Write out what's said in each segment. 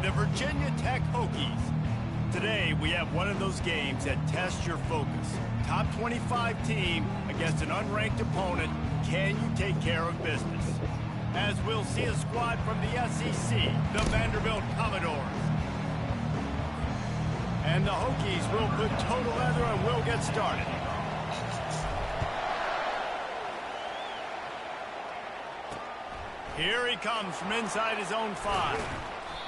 the Virginia Tech Hokies. Today, we have one of those games that tests your focus. Top 25 team against an unranked opponent. Can you take care of business? As we'll see a squad from the SEC, the Vanderbilt Commodores. And the Hokies will put total leather and we'll get started. Here he comes from inside his own 5.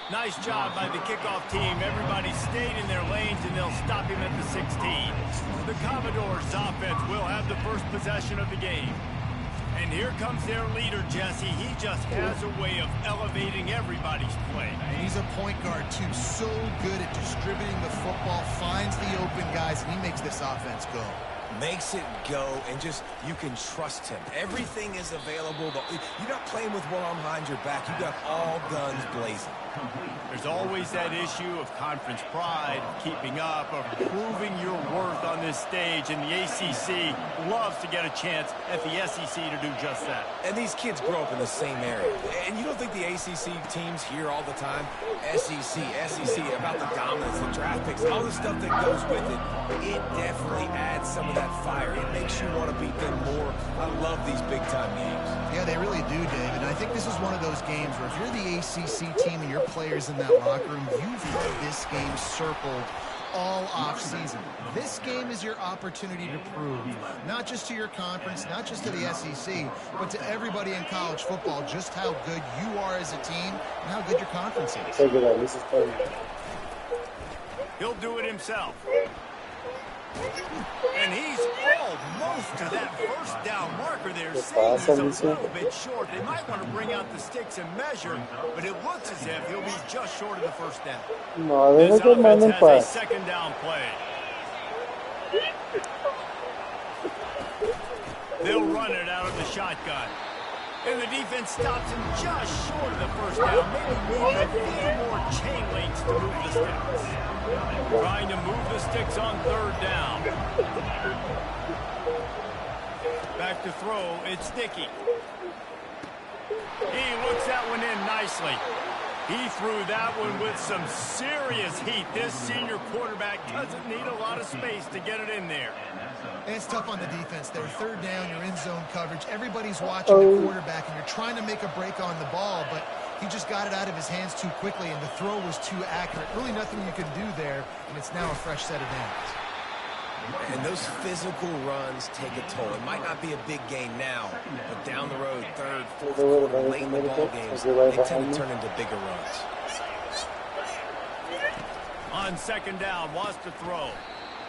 Nice job by the kickoff team. Everybody stayed in their lanes, and they'll stop him at the 16. The Commodores' offense will have the first possession of the game. And here comes their leader, Jesse. He just has a way of elevating everybody's play. And he's a point guard, too. So good at distributing the football, finds the open guys, and he makes this offense go. Makes it go, and just, you can trust him. Everything is available. You're not playing with one arm behind your back. You got all guns blazing. There's always that issue of conference pride, of keeping up, of proving your worth on this stage, and the ACC loves to get a chance at the SEC to do just that. And these kids grow up in the same area. And you don't think the ACC teams hear all the time, SEC, about the dominance, the draft picks, all the stuff that goes with it. It definitely adds some of that fire. It makes you want to beat them more. I love these big-time games. Yeah, they really do, David. And I think this is one of those games where if you're the ACC team and your players in that locker room, you've had this game circled all off-season. This game is your opportunity to prove, not just to your conference, not just to the SEC, but to everybody in college football, just how good you are as a team and how good your conference is. He'll do it himself. And he's almost to that first down marker there. Saying he's a little bit short. They might want to bring out the sticks and measure, but it looks as if he'll be just short of the first down. This offense has a second down play. They'll run it out of the shotgun. And the defense stops him just short of the first down. Maybe need a few more chain links to move the sticks. Trying to move the sticks on third down. Back to throw, it's Dickey. He looks that one in nicely. He threw that one with some serious heat. This senior quarterback doesn't need a lot of space to get it in there. And it's tough on the defense there. Third down, you're in zone coverage. Everybody's watching the quarterback, and you're trying to make a break on the ball, but he just got it out of his hands too quickly, and the throw was too accurate. Really nothing you can do there, and it's now a fresh set of downs. And those physical runs take a toll. It might not be a big gain now, but down the road, third, fourth quarter, late in the ball games, they tend to turn into bigger runs. On second down, wants to throw.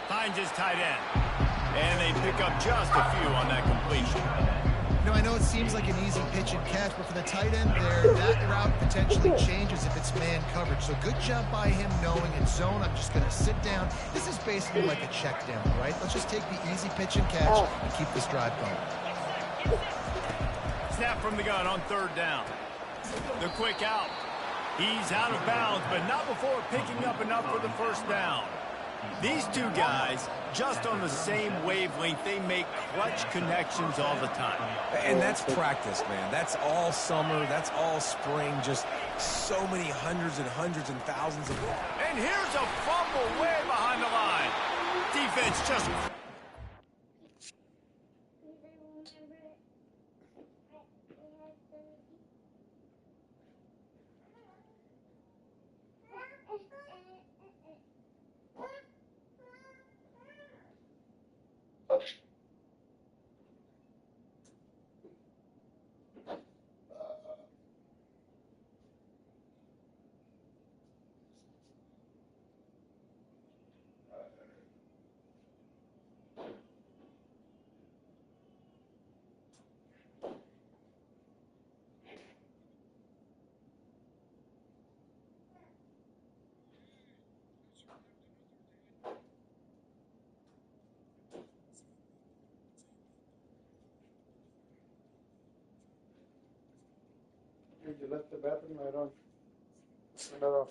Finds his tight end. And they pick up just a few on that completion. You know, I know it seems like an easy pitch and catch, but for the tight end there, that route potentially changes if it's man coverage. So good job by him knowing in zone, I'm just going to sit down. This is basically like a check down, right? Let's just take the easy pitch and catch and keep this drive going. Snap from the gun on third down. The quick out. He's out of bounds, but not before picking up enough for the first down. These two guys, just on the same wavelength, they make clutch connections all the time. And that's practice, man. That's all summer. That's all spring. Just so many hundreds and thousands of... And here's a fumble way behind the line. Defense just... You left the bathroom right on. Turn that off.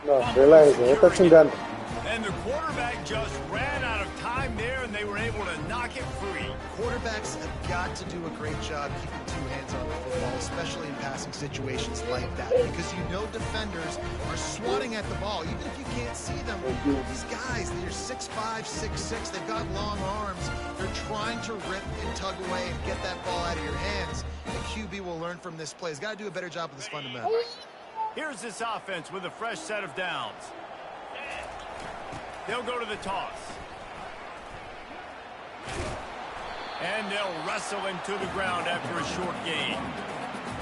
No, relájese, está chingando. And the quarterback just ran out of time there, and they were able to knock it free. Quarterbacks have got to do a great job keeping two hands on the football, especially in passing situations like that, because you know defenders are swatting at the ball. Even if you can't see them, these guys, they're 6'5", 6'6", they've got long arms. They're trying to rip and tug away and get that ball out of your hands. The QB will learn from this play. He's got to do a better job with his fundamentals. Here's this offense with a fresh set of downs. They'll go to the toss. And they'll wrestle him to the ground after a short gain.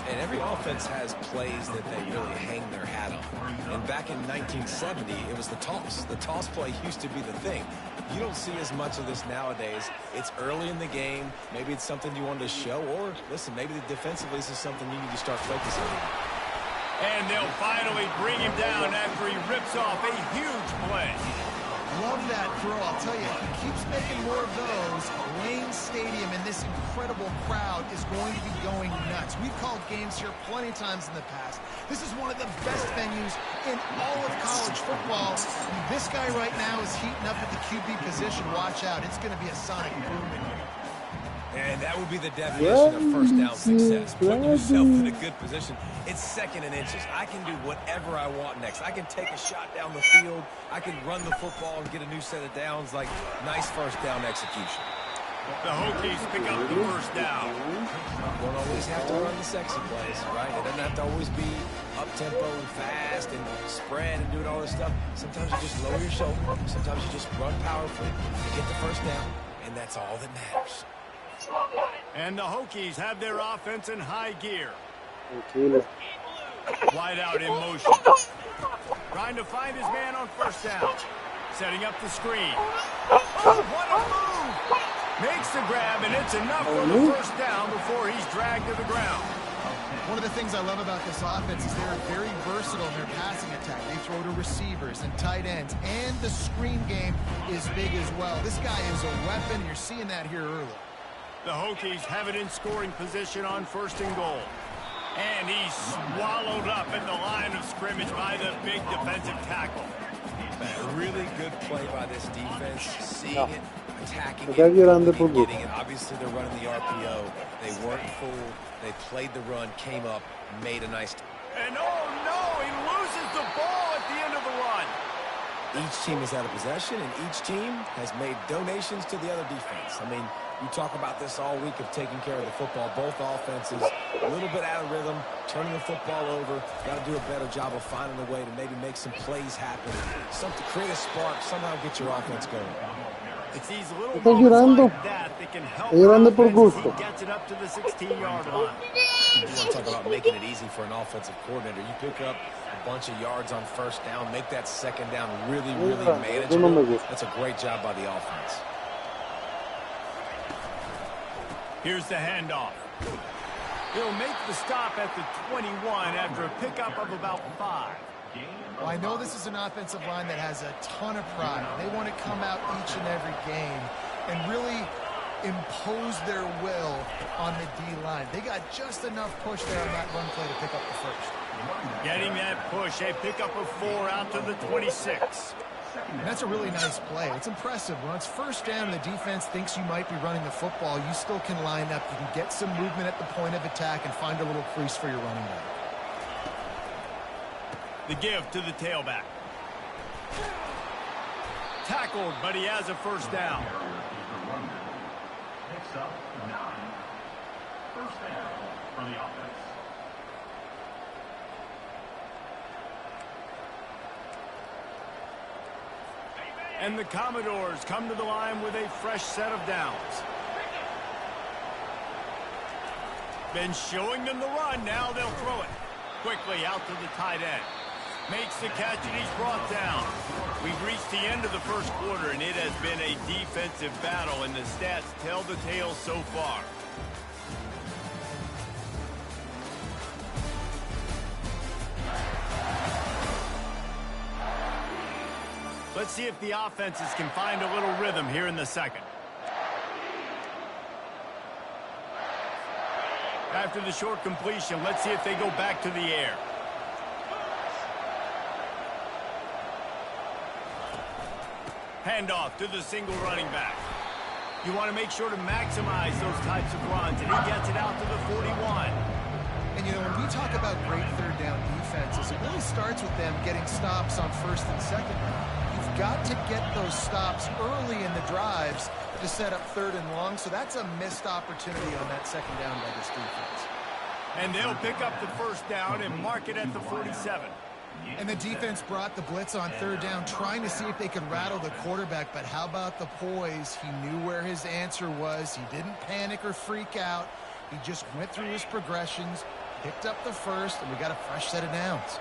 And every offense has plays that they really hang their hat on. And back in 1970, it was the toss. The toss play used to be the thing. You don't see as much of this nowadays. It's early in the game. Maybe it's something you wanted to show. Or, listen, maybe defensively this is something you need to start focusing on. And they'll finally bring him down after he rips off a huge play. Love that throw. I'll tell you, if he keeps making more of those, Lane Stadium and this incredible crowd is going to be going nuts. We've called games here plenty of times in the past. This is one of the best venues in all of college football. This guy right now is heating up at the QB position. Watch out. It's going to be a sonic boom in here. And that would be the definition of first down success. Putting yourself in a good position. It's second and inches. I can do whatever I want next. I can take a shot down the field. I can run the football and get a new set of downs. Like, nice first down execution. The Hokies pick up the first down. Don't always have to run the sexy plays, right? It doesn't have to always be up-tempo and fast and spread and doing all this stuff. Sometimes you just lower your shoulder. Sometimes you just run powerfully. You get the first down, and that's all that matters. And the Hokies have their offense in high gear. Tranquilo. Wide out in motion. Trying to find his man on first down. Setting up the screen. Oh, what a move! Makes the grab, and it's enough for the first down before he's dragged to the ground. One of the things I love about this offense is they're very versatile in their passing attack. They throw to receivers and tight ends, and the screen game is big as well. This guy is a weapon. You're seeing that here early. The Hokies have it in scoring position on first and goal. And he's swallowed up at the line of scrimmage by the big defensive tackle. A really good play by this defense. Seeing it, attacking it, and getting it. Obviously, they're running the RPO. They weren't fooled. They played the run, came up, made a nice... And oh no, he loses the ball at the end of the run. Each team has had a possession, and each team has made donations to the other defense. I mean, we talk about this all week of taking care of the football. Both offenses, a little bit out of rhythm, turning the football over. Got to do a better job of finding a way to maybe make some plays happen. Something, create a spark, somehow get your offense going. It's these little moments like that can help he gets it up to the 16-yard line. You want to talk about making it easy for an offensive coordinator. You pick up a bunch of yards on first down, make that second down really, really manageable. That's a great job by the offense. Here's the handoff. He'll make the stop at the 21 after a pickup of about 5. Well, I know this is an offensive line that has a ton of pride. They want to come out each and every game and really impose their will on the D-line. They got just enough push there on that run play to pick up the first. Getting that push, a pickup of 4 out to the 26. And that's a really nice play. It's impressive. When it's first down and the defense thinks you might be running the football, you still can line up. You can get some movement at the point of attack and find a little crease for your running back. The give to the tailback. Tackled, but he has a first down. Next up, 9. First down for the offense. And the Commodores come to the line with a fresh set of downs. Been showing them the run, now they'll throw it. Quickly out to the tight end. Makes the catch and he's brought down. We've reached the end of the first quarter and it has been a defensive battle and the stats tell the tale so far. Let's see if the offenses can find a little rhythm here in the second. After the short completion, let's see if they go back to the air. Handoff to the single running back. You want to make sure to maximize those types of runs, and he gets it out to the 41. And, you know, when we talk about great third down defenses, it really starts with them getting stops on first and second down. You've got to get those stops early in the drives to set up third and long, so that's a missed opportunity on that second down by this defense. And they'll pick up the first down and mark it at the 47. And the defense brought the blitz on third down, trying to see if they could rattle the quarterback, but how about the poise? He knew where his answer was. He didn't panic or freak out. He just went through his progressions, picked up the first, and we got a fresh set of downs.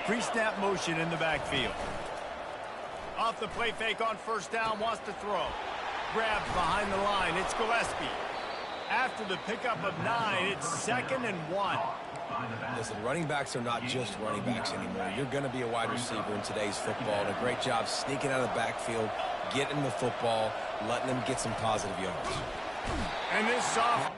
Pre-snap motion in the backfield. Off the play fake on first down, wants to throw. Grabs behind the line, it's Gillespie. After the pickup of 9, it's 2nd and 1. Listen, running backs are not just running backs anymore. You're going to be a wide receiver in today's football. And a great job sneaking out of the backfield, getting the football, letting them get some positive yards. And this soft...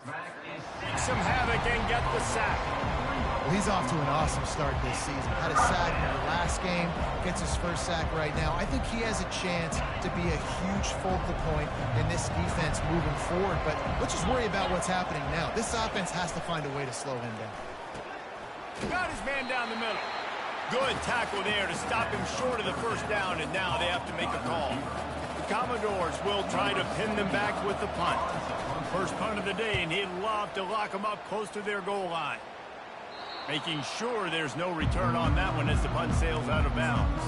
Make some havoc and get the sack. Well, he's off to an awesome start this season. Had a sack in the last game, gets his first sack right now. I think he has a chance to be a huge focal point in this defense moving forward, but let's just worry about what's happening now. This offense has to find a way to slow him down. Got his man down the middle. Good tackle there to stop him short of the first down, and now they have to make a call. The Commodores will try to pin them back with the punt. First punt of the day, and he'd love to lock them up close to their goal line. Making sure there's no return on that one as the punt sails out of bounds.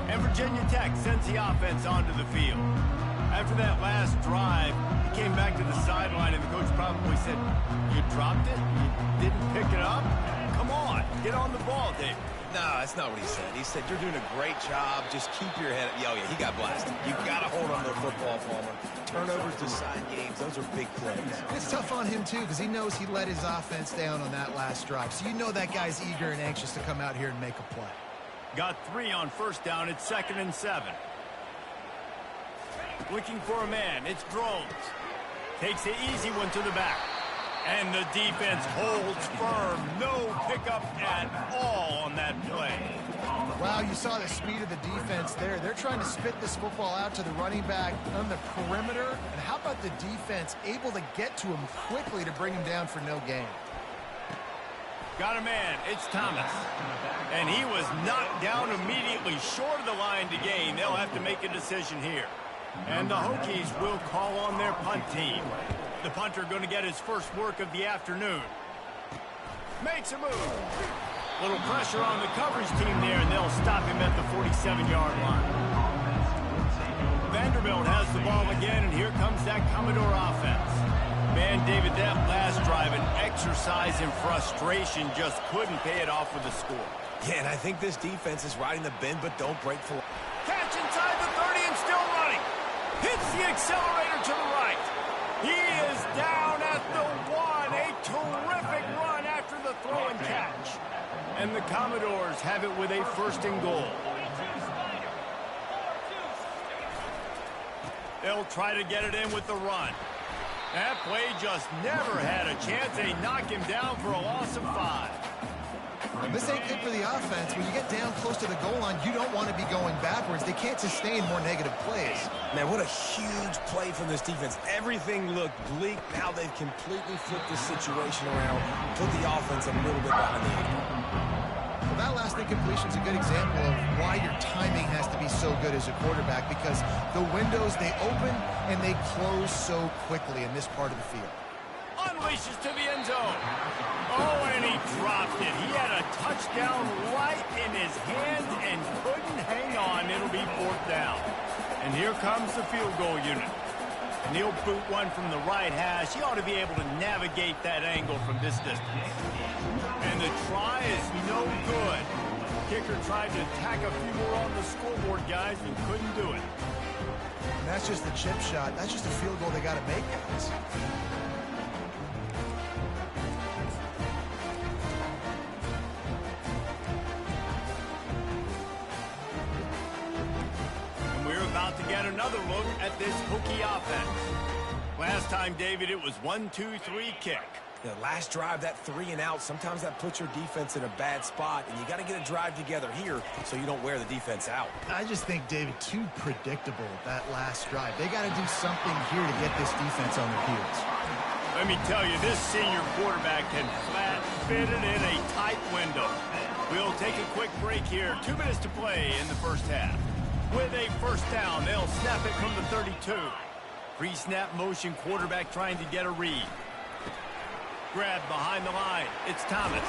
And Virginia Tech sends the offense onto the field. After that last drive, he came back to the sideline, and the coach probably said, "You dropped it? You didn't pick it up? Come on, get on the ball, David." No, that's not what he said. He said, "You're doing a great job. Just keep your head up." Oh, yeah, he got blasted. You got to hold on to the football, Palmer. Turnovers decide games. Those are big plays. It's tough on him, too, because he knows he let his offense down on that last drive. So you know that guy's eager and anxious to come out here and make a play. Got 3 on first down. It's 2nd and 7. Looking for a man. It's Drones. Takes the easy one to the back. And the defense holds firm. No pickup at all on that play. Wow, you saw the speed of the defense there. They're trying to spit this football out to the running back on the perimeter. And how about the defense able to get to him quickly to bring him down for no gain? Got a man. It's Thomas. And he was knocked down immediately short of the line to gain. They'll have to make a decision here. And the Hokies will call on their punt team. The punter going to get his first work of the afternoon. Makes a move. Little pressure on the coverage team there, and they'll stop him at the 47-yard line. Vanderbilt has the ball again, and here comes that Commodore offense. Man, David, that last drive, an exercise in frustration, just couldn't pay it off with a score. Yeah, and I think this defense is riding the bend, but don't break for... Catch inside the 30 and still running. Hits the accelerator to the right. He is down at the 1. A terrific run after the throw and catch. And the Commodores have it with a 1st and goal. They'll try to get it in with the run. That play just never had a chance. They knock him down for a loss of 5. And this ain't good for the offense. When you get down close to the goal line, you don't want to be going backwards. They can't sustain more negative plays. Man, what a huge play from this defense. Everything looked bleak. Now they've completely flipped this situation around, put the offense a little bit behind the eight ball. Well, that last incompletion is a good example of why your timing has to be so good as a quarterback, because the windows, they open and they close so quickly in this part of the field. Unleashes to the end zone. Oh, and he dropped it. He had a touchdown right in his hands and couldn't hang on. It'll be 4th down. And here comes the field goal unit. And he'll boot one from the right hash. He ought to be able to navigate that angle from this distance. And the try is no good. Kicker tried to tack a few more on the scoreboard, guys, and couldn't do it. And that's just the chip shot. That's just a field goal they got to make, guys. About to get another look at this Hokie offense. Last time, David, it was 1-2-3 kick. The last drive, that 3 and out, sometimes that puts your defense in a bad spot, and you got to get a drive together here so you don't wear the defense out. I just think, David, too predictable, that last drive. They got to do something here to get this defense on their heels. Let me tell you, this senior quarterback can flat fit it in a tight window. We'll take a quick break here. 2 minutes to play in the first half. With a first down, they'll snap it from the 32. Pre-snap motion, quarterback trying to get a read. Grab behind the line. It's Thomas.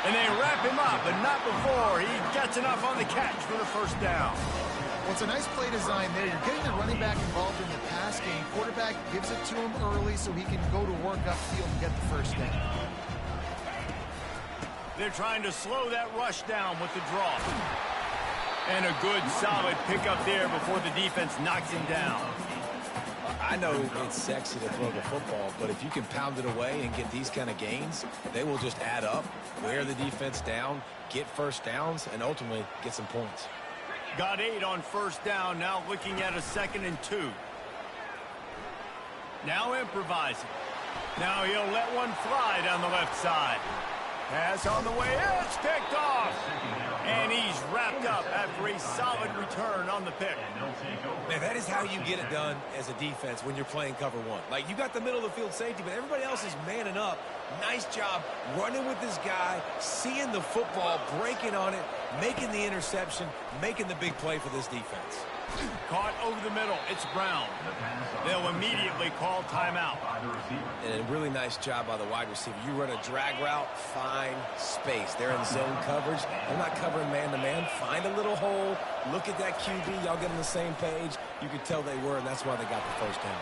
And they wrap him up, but not before he gets enough on the catch for the first down. Well, it's a nice play design there. You're getting the running back involved in the pass game. Quarterback gives it to him early so he can go to work upfield and get the first down. They're trying to slow that rush down with the draw. And a good, solid pickup there before the defense knocks him down. I know it's sexy to throw the football, but if you can pound it away and get these kind of gains, they will just add up, wear the defense down, get first downs, and ultimately get some points. Got 8 on first down, now looking at a 2nd and 2. Now improvising. Now he'll let one fly down the left side. Pass on the way, it's picked off. And he's wrapped up after a solid return on the pick. Man, that is how you get it done as a defense when you're playing cover 1. Like, you got the middle of the field safety, but everybody else is manning up. Nice job running with this guy, seeing the football, breaking on it, making the interception, making the big play for this defense. Caught over the middle. It's Brown. They'll immediately call timeout. And a really nice job by the wide receiver. You run a drag route, find space. They're in zone coverage. They're not covering man-to-man. Find a little hole. Look at that QB. Y'all get on the same page. You could tell they were, and that's why they got the first down.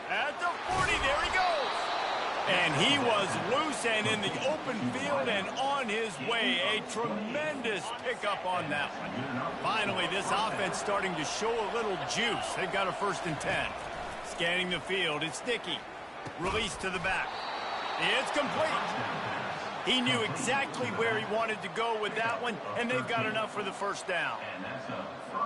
At the 40, there he goes. And he was loose and in the open field and on his way. A tremendous pickup on that one. Finally, this offense starting to show a little juice. They've got a 1st and 10. Scanning the field, it's Dickey. Release to the back. It's complete. He knew exactly where he wanted to go with that one, and they've got enough for the first down.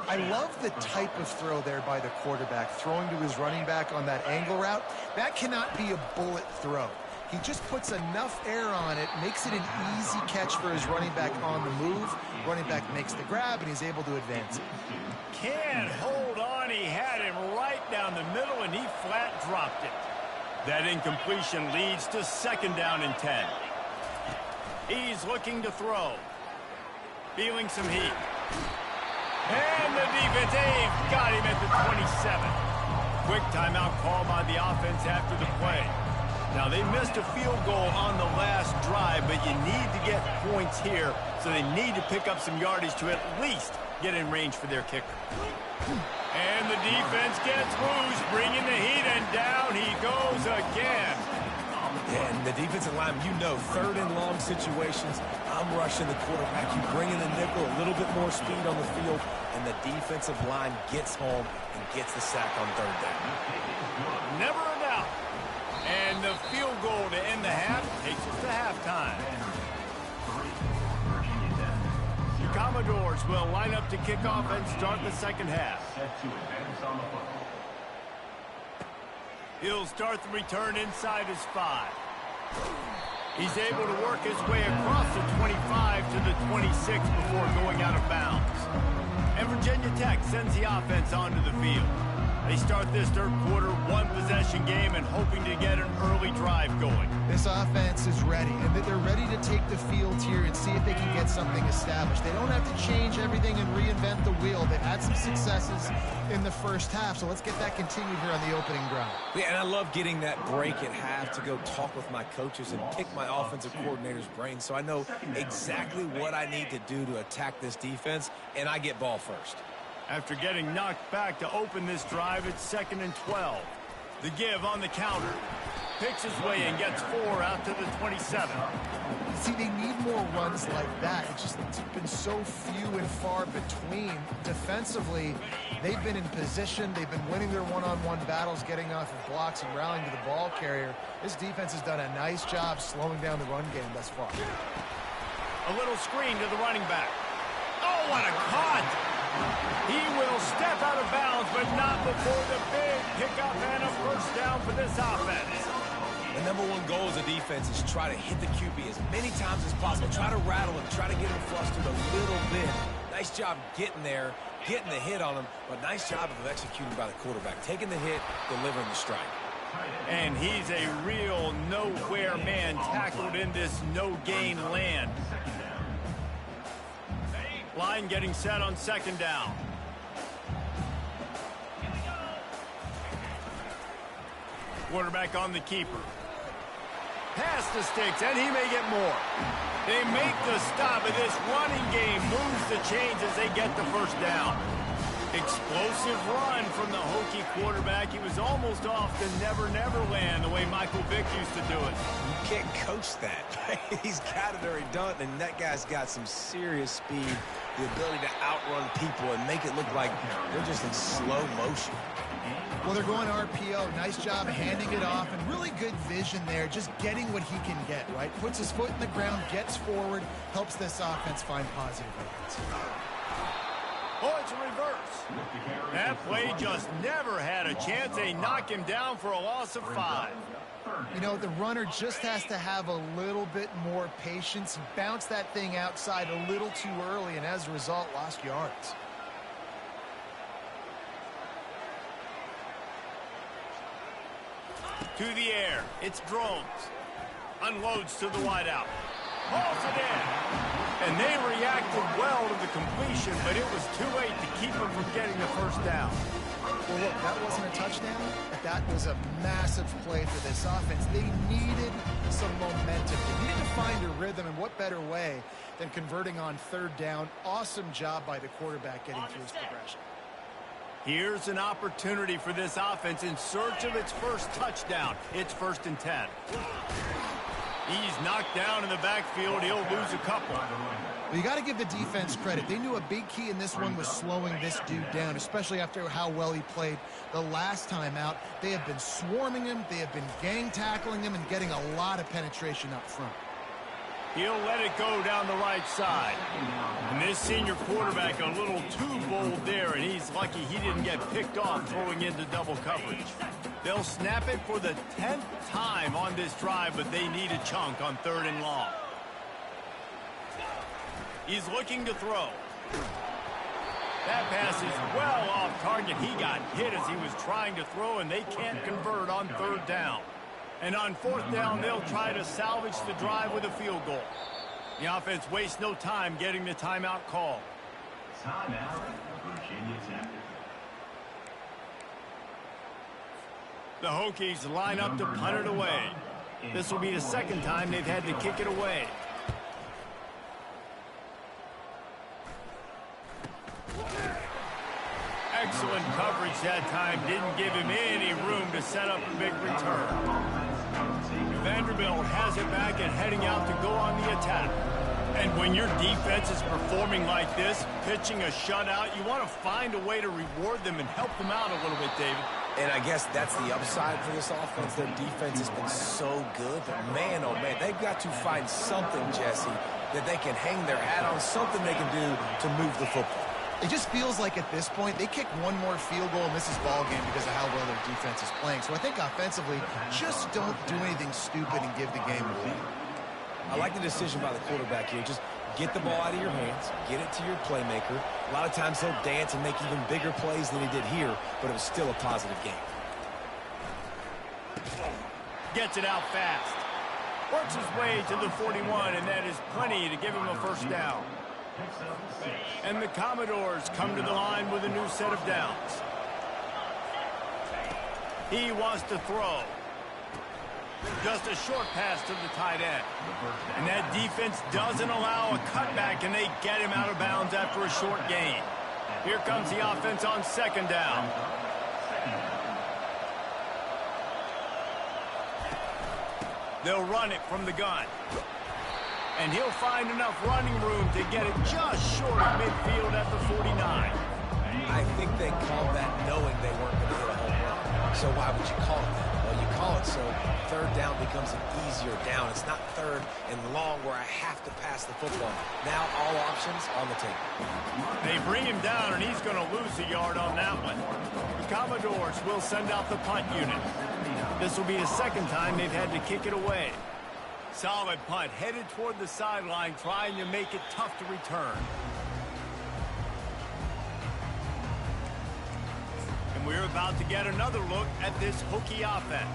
I love the type of throw there by the quarterback, throwing to his running back on that angle route. That cannot be a bullet throw. He just puts enough air on it, makes it an easy catch for his running back on the move. Running back makes the grab, and he's able to advance it. Can't hold on. He had him right down the middle, and he flat dropped it. That incompletion leads to 2nd down and 10. He's looking to throw. Feeling some heat. And the defense, they've got him at the 27. Quick timeout call by the offense after the play. Now, they missed a field goal on the last drive, but you need to get points here, so they need to pick up some yardage to at least get in range for their kicker. And the defense gets loose, bringing the heat, and down he goes again. And the defensive line, you know, 3rd and long situations, I'm rushing the quarterback. You bring in the nickel, a little bit more speed on the field, and the defensive line gets home and gets the sack on 3rd down. Never a doubt. And the field goal to end the half takes us to halftime. The Commodores will line up to kick off and start the second half. He'll start the return inside his 5. He's able to work his way across the 25 to the 26 before going out of bounds. And Virginia Tech sends the offense onto the field. They start this third quarter one-possession game and hoping to get an early drive going. This offense is ready, and they're ready to take the field here and see if they can get something established. They don't have to change everything and reinvent the wheel. They've had some successes in the first half, so let's get that continued here on the opening drive. Yeah, and I love getting that break at half to go talk with my coaches and pick my offensive coordinator's brain so I know exactly what I need to do to attack this defense, and I get ball first. After getting knocked back to open this drive, it's 2nd and 12. The give on the counter. Picks his way and gets 4 out to the 27. See, they need more runs like that. It's been so few and far between. Defensively, they've been in position. They've been winning their one-on-one battles, getting off of blocks and rallying to the ball carrier. This defense has done a nice job slowing down the run game thus far. A little screen to the running back. Oh, what a cut! He will step out of bounds, but not before the big pickup and a first down for this offense. The number one goal as a defense is try to hit the QB as many times as possible. Try to rattle him, try to get him flustered a little bit. Nice job getting there, getting the hit on him, but nice job of executing by the quarterback. Taking the hit, delivering the strike. And he's a real nowhere man tackled in this no-gain land. Line getting set on 2nd down. Quarterback on the keeper. Pass the sticks, and he may get more. They make the stop, and this running game moves the chains as they get the first down. Explosive run from the Hokie quarterback. He was almost off the Never Never Land the way Michael Vick used to do it. You can't coach that. He's got it already done, and that guy's got some serious speed, the ability to outrun people and make it look like they're just in slow motion. Well, they're going RPO. Nice job handing it off, and really good vision there, just getting what he can get, right? Puts his foot in the ground, gets forward, helps this offense find positive moments. Oh, it's a reverse. That play just never had a chance. They knock him down for a loss of 5. You know, the runner just has to have a little bit more patience. He bounced that thing outside a little too early, and as a result, lost yards. To the air. It's Drones. Unloads to the wideout. Hauls it in. And they reacted well to the completion, but it was too late to keep them from getting the first down. Well, look, that wasn't a touchdown, but that was a massive play for this offense. They needed some momentum. They needed to find a rhythm, and what better way than converting on 3rd down. Awesome job by the quarterback getting through his progression. Here's an opportunity for this offense in search of its first touchdown. It's 1st and 10. He's knocked down in the backfield. He'll lose a couple. Well, you got to give the defense credit. They knew a big key in this one was slowing this dude down, especially after how well he played the last time out. They have been swarming him. They have been gang tackling him and getting a lot of penetration up front. He'll let it go down the right side. And this senior quarterback a little too bold there, and he's lucky he didn't get picked off throwing into double coverage. They'll snap it for the 10th time on this drive, but they need a chunk on 3rd and long. He's looking to throw. That pass is well off target. He got hit as he was trying to throw, and they can't convert on 3rd down. And on 4th down, they'll try to salvage the drive with a field goal. The offense wastes no time getting the timeout call. Timeout, Virginia Tech. The Hokies line up to punt it away. This will be the 2nd time they've had to kick it away. Excellent coverage that time. Didn't give him any room to set up a big return. Vanderbilt has it back and heading out to go on the attack. And when your defense is performing like this, pitching a shutout, you want to find a way to reward them and help them out a little bit, David. And I guess that's the upside for this offense. Their defense has been so good, but man, oh man, they've got to find something, Jesse, that they can hang their hat on, something they can do to move the football. It just feels like at this point, they kick one more field goal and this is ball game because of how well their defense is playing. So I think offensively, just don't do anything stupid and give the game away. I like the decision by the quarterback here. Just get the ball out of your hands, get it to your playmaker. A lot of times he'll dance and make even bigger plays than he did here, but it was still a positive game. Gets it out fast. Works his way to the 41, and that is plenty to give him a first down. And the Commodores come to the line with a new set of downs. He wants to throw. Just a short pass to the tight end. And that defense doesn't allow a cutback, and they get him out of bounds after a short gain. Here comes the offense on second down. They'll run it from the gun. And he'll find enough running room to get it just short of midfield at the 49. I think they called that knowing they weren't going to hit a home run. So why would you call it that? Well, you call it so third down becomes an easier down. It's not third and long where I have to pass the football. Now all options on the table. They bring him down, and he's going to lose a yard on that one. The Commodores will send out the punt unit. This will be the second time they've had to kick it away. Solid punt, headed toward the sideline, trying to make it tough to return. And we're about to get another look at this Hokie offense.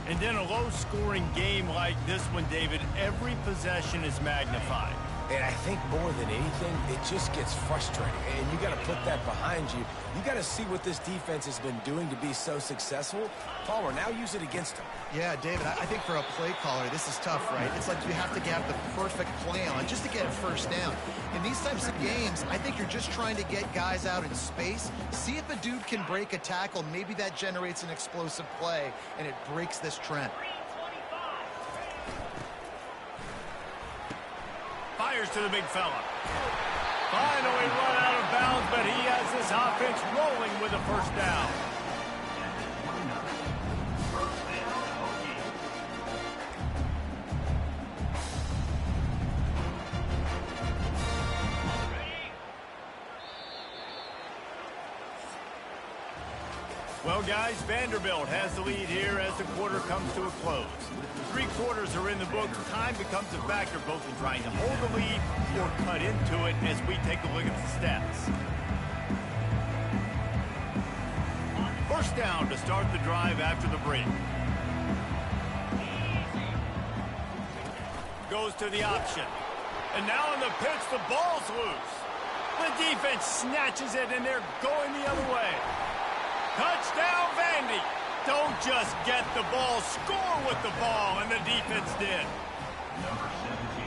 And in a low-scoring game like this one, David, every possession is magnified. And I think more than anything, it just gets frustrating. And you got to put that behind you. You got to see what this defense has been doing to be so successful. Palmer, now use it against them. Yeah, David, I think for a play caller, this is tough, right? It's like you have to have the perfect play on just to get a first down. In these types of games, I think you're just trying to get guys out in space, see if a dude can break a tackle. Maybe that generates an explosive play, and it breaks this trend. Fires to the big fella. Finally run out of bounds, but he has this offense rolling with a first down. Well, guys, Vanderbilt has the lead here as the quarter comes to a close. 3 quarters are in the book. Time becomes a factor both in trying to hold the lead or cut into it as we take a look at the stats. First down to start the drive after the break. Goes to the option. And now in the pitch, the ball's loose. The defense snatches it, and they're going the other way. Touchdown, Vandy. Don't just get the ball, score with the ball, and the defense did.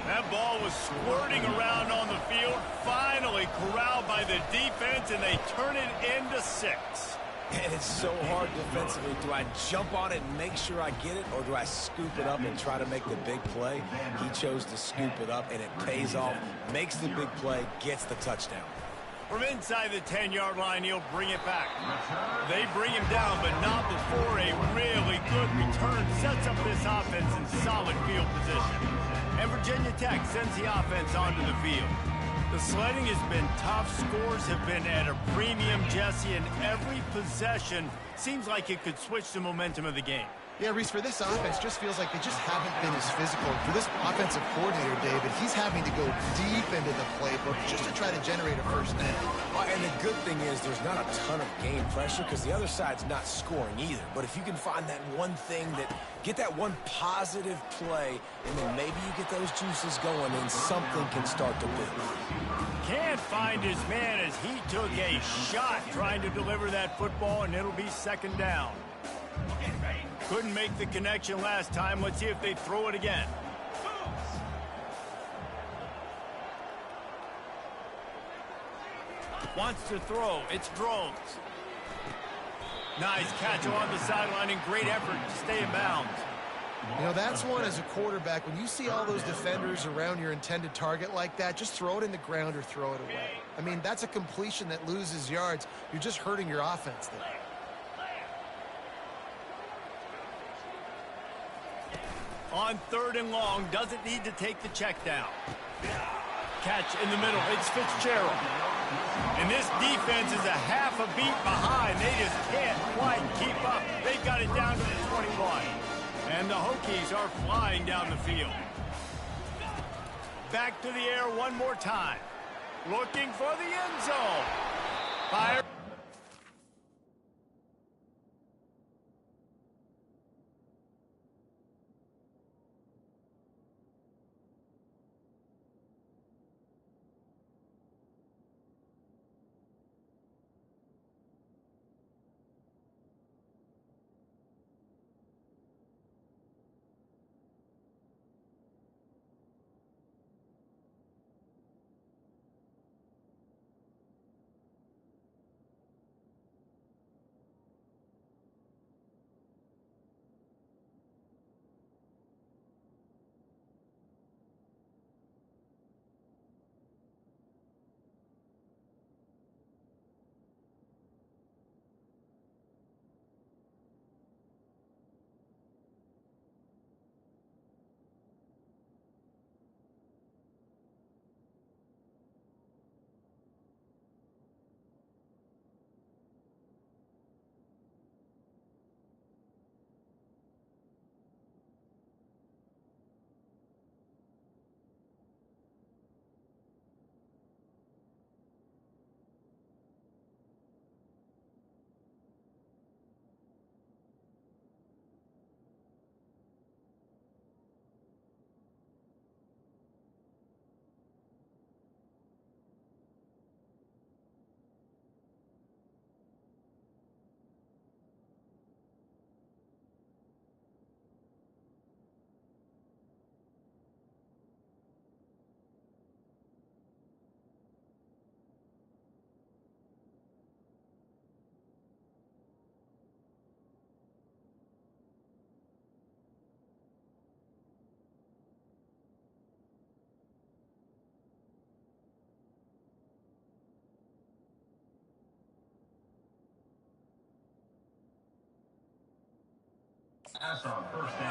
That ball was squirting around on the field, finally corralled by the defense, and they turn it into 6. And it's so hard defensively. Do I jump on it and make sure I get it, or do I scoop it up and try to make the big play? He chose to scoop it up, and it pays off, makes the big play, gets the touchdown. From inside the 10-yard line, he'll bring it back. They bring him down, but not before a really good return sets up this offense in solid field position. And Virginia Tech sends the offense onto the field. The sledding has been tough. Scores have been at a premium, Jesse, and every possession seems like it could switch the momentum of the game. Yeah, Reese, for this offense, just feels like they just haven't been as physical. For this offensive coordinator, David, he's having to go deep into the playbook just to try to generate a first down. And the good thing is there's not a ton of game pressure because the other side's not scoring either. But if you can find that one thing get that one positive play, and then maybe you get those juices going and something can start to build. Can't find his man as he took a shot trying to deliver that football, and it'll be second down. Couldn't make the connection last time. Let's see if they throw it again. Wants to throw. It's Drones. Nice catch along the sideline and great effort to stay in bounds. You know, that's one as a quarterback. When you see all those defenders around your intended target like that, just throw it in the ground or throw it away. I mean, that's a completion that loses yards. You're just hurting your offense there. On 3rd and long, doesn't need to take the check down. Catch in the middle, it's Fitzgerald. And this defense is a half a beat behind. They just can't quite keep up. They've got it down to the 21. And the Hokies are flying down the field. back to the air one more time. Looking for the end zone. Fire.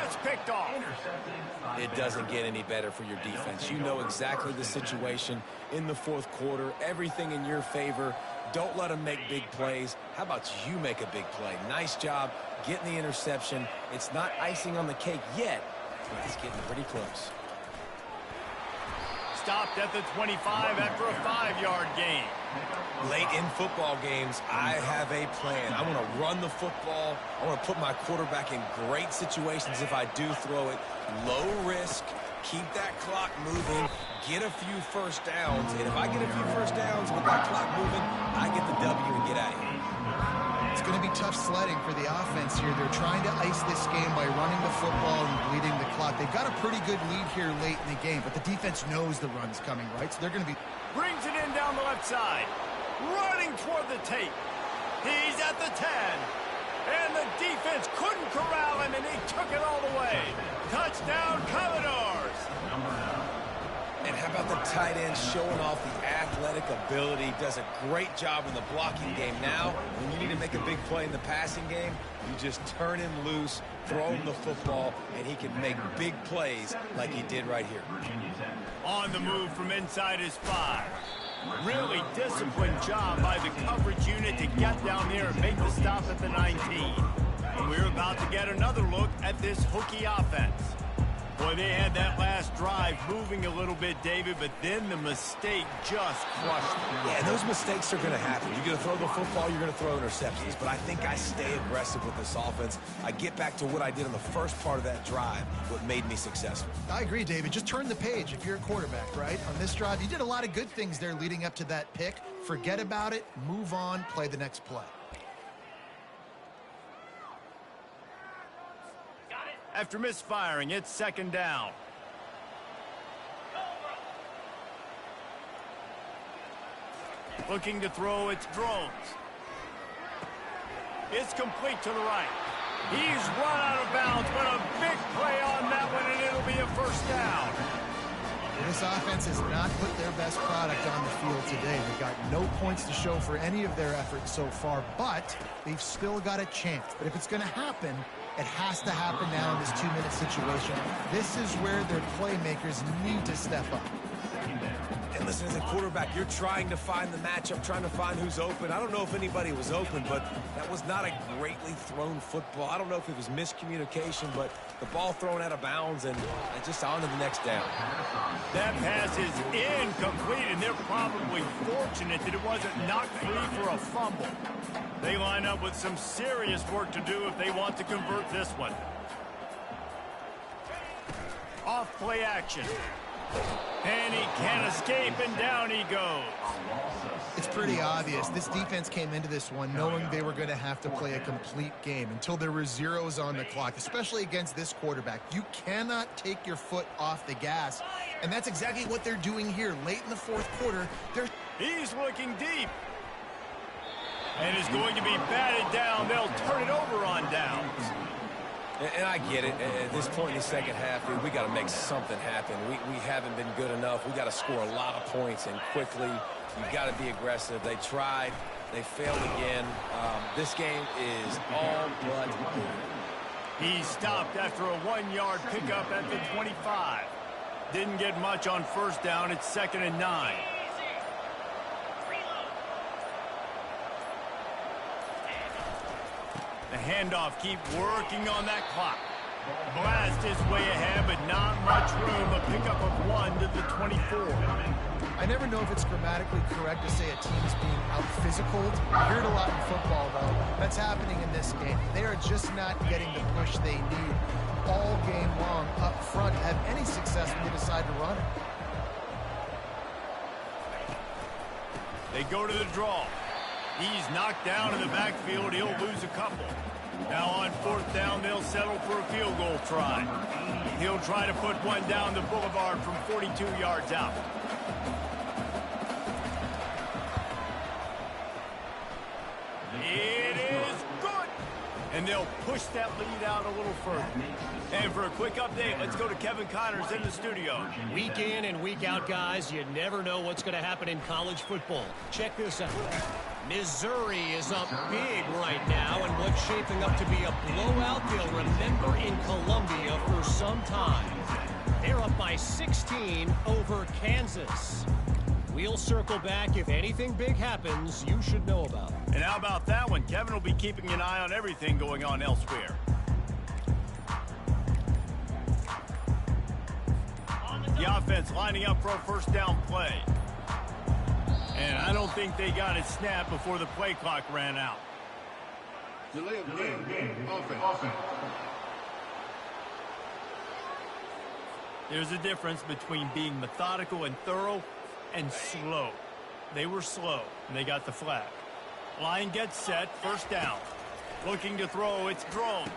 It's picked off. It doesn't get any better for your defense. You know exactly the situation in the fourth quarter. Everything in your favor. Don't let them make big plays. How about you make a big play? Nice job getting the interception. It's not icing on the cake yet, but it's getting pretty close. Stopped at the 25 after a 5-yard gain. Late in football games, I have a plan. I want to run the football. I want to put my quarterback in great situations if I do throw it. Low risk, keep that clock moving, get a few first downs. And if I get a few first downs with that clock moving, I get the W and get out of here. It's going to be tough sledding for the offense here. They're trying to ice this game by running the football and bleeding the clock. They've got a pretty good lead here late in the game, but the defense knows the run's coming, right? So they're going to be... Brings it in down the left side. Running toward the tape. He's at the 10. And the defense couldn't corral him, and he took it all the way. Touchdown, Commodores. And how about the tight end showing off the athletic ability? Does a great job in the blocking game. Now, when you need to make a big play in the passing game, you just turn him loose, throw him the football, and he can make big plays like he did right here. On the move from inside his 5. Really disciplined job by the coverage unit to get down there and make the stop at the 19. And we're about to get another look at this hooky offense. Boy, they had that last drive moving a little bit, David, but then the mistake just crushed them. Yeah, those mistakes are going to happen. You're going to throw the football, you're going to throw interceptions. But I think I stay aggressive with this offense. I get back to what I did in the first part of that drive, what made me successful. I agree, David. Just turn the page if you're a quarterback, right? On this drive, you did a lot of good things there leading up to that pick. Forget about it, move on, play the next play. After misfiring, it's second down. Looking to throw, it's drones. It's complete to the right. He's run out of bounds, but a big play on that one, and it'll be a first down. This offense has not put their best product on the field today. They've got no points to show for any of their efforts so far, but they've still got a chance. But if it's going to happen, it has to happen now in this 2-minute situation. This is where their playmakers need to step up. And listen, as a quarterback, you're trying to find the matchup, trying to find who's open. I don't know if anybody was open, but that was not a greatly thrown football. I don't know if it was miscommunication, but the ball thrown out of bounds and just on to the next down. That pass is incomplete, and they're probably fortunate that it wasn't knocked free for a fumble. They line up with some serious work to do if they want to convert this one. Off play action. And he can't escape, and down he goes. It's pretty obvious. This defense came into this one knowing they were going to have to play a complete game until there were zeros on the clock, especially against this quarterback. You cannot take your foot off the gas, and that's exactly what they're doing here. Late in the fourth quarter, he's looking deep. And is going to be batted down. They'll turn it over on downs. And I get it. At this point in the second half, dude, we got to make something happen. We haven't been good enough. We got to score a lot of points and quickly. You've got to be aggressive. They tried. They failed again. This game is all but over. He stopped after a 1-yard pickup at the 25. Didn't get much on first down. It's 2nd and 9. The handoff, keep working on that clock. Blast his way ahead, but not much room. A pickup of 1 to the 24. I never know if it's grammatically correct to say a team's being out-physicaled. You hear it a lot in football, though. That's happening in this game. They are just not getting the push they need all game long up front to have any success when they decide to run it. They go to the draw. He's knocked down in the backfield. He'll lose a couple. Now on 4th down, they'll settle for a field goal try. He'll try to put one down the boulevard from 42 yards out. It is good. And they'll push that lead out a little further. And for a quick update, let's go to Kevin Connors in the studio. Week in and week out, guys, you never know what's going to happen in college football. Check this out. Missouri is up big right now, and what's shaping up to be a blowout they'll remember in Columbia for some time. They're up by 16 over Kansas. We'll circle back. If anything big happens, you should know about it. And how about that one? Kevin will be keeping an eye on everything going on elsewhere. The offense lining up for a first down play. And I don't think they got it snapped before the play clock ran out. Delay of game. Offense. There's a difference between being methodical and thorough and slow. They were slow, and they got the flag. Line gets set, first down. Looking to throw, it's Drones.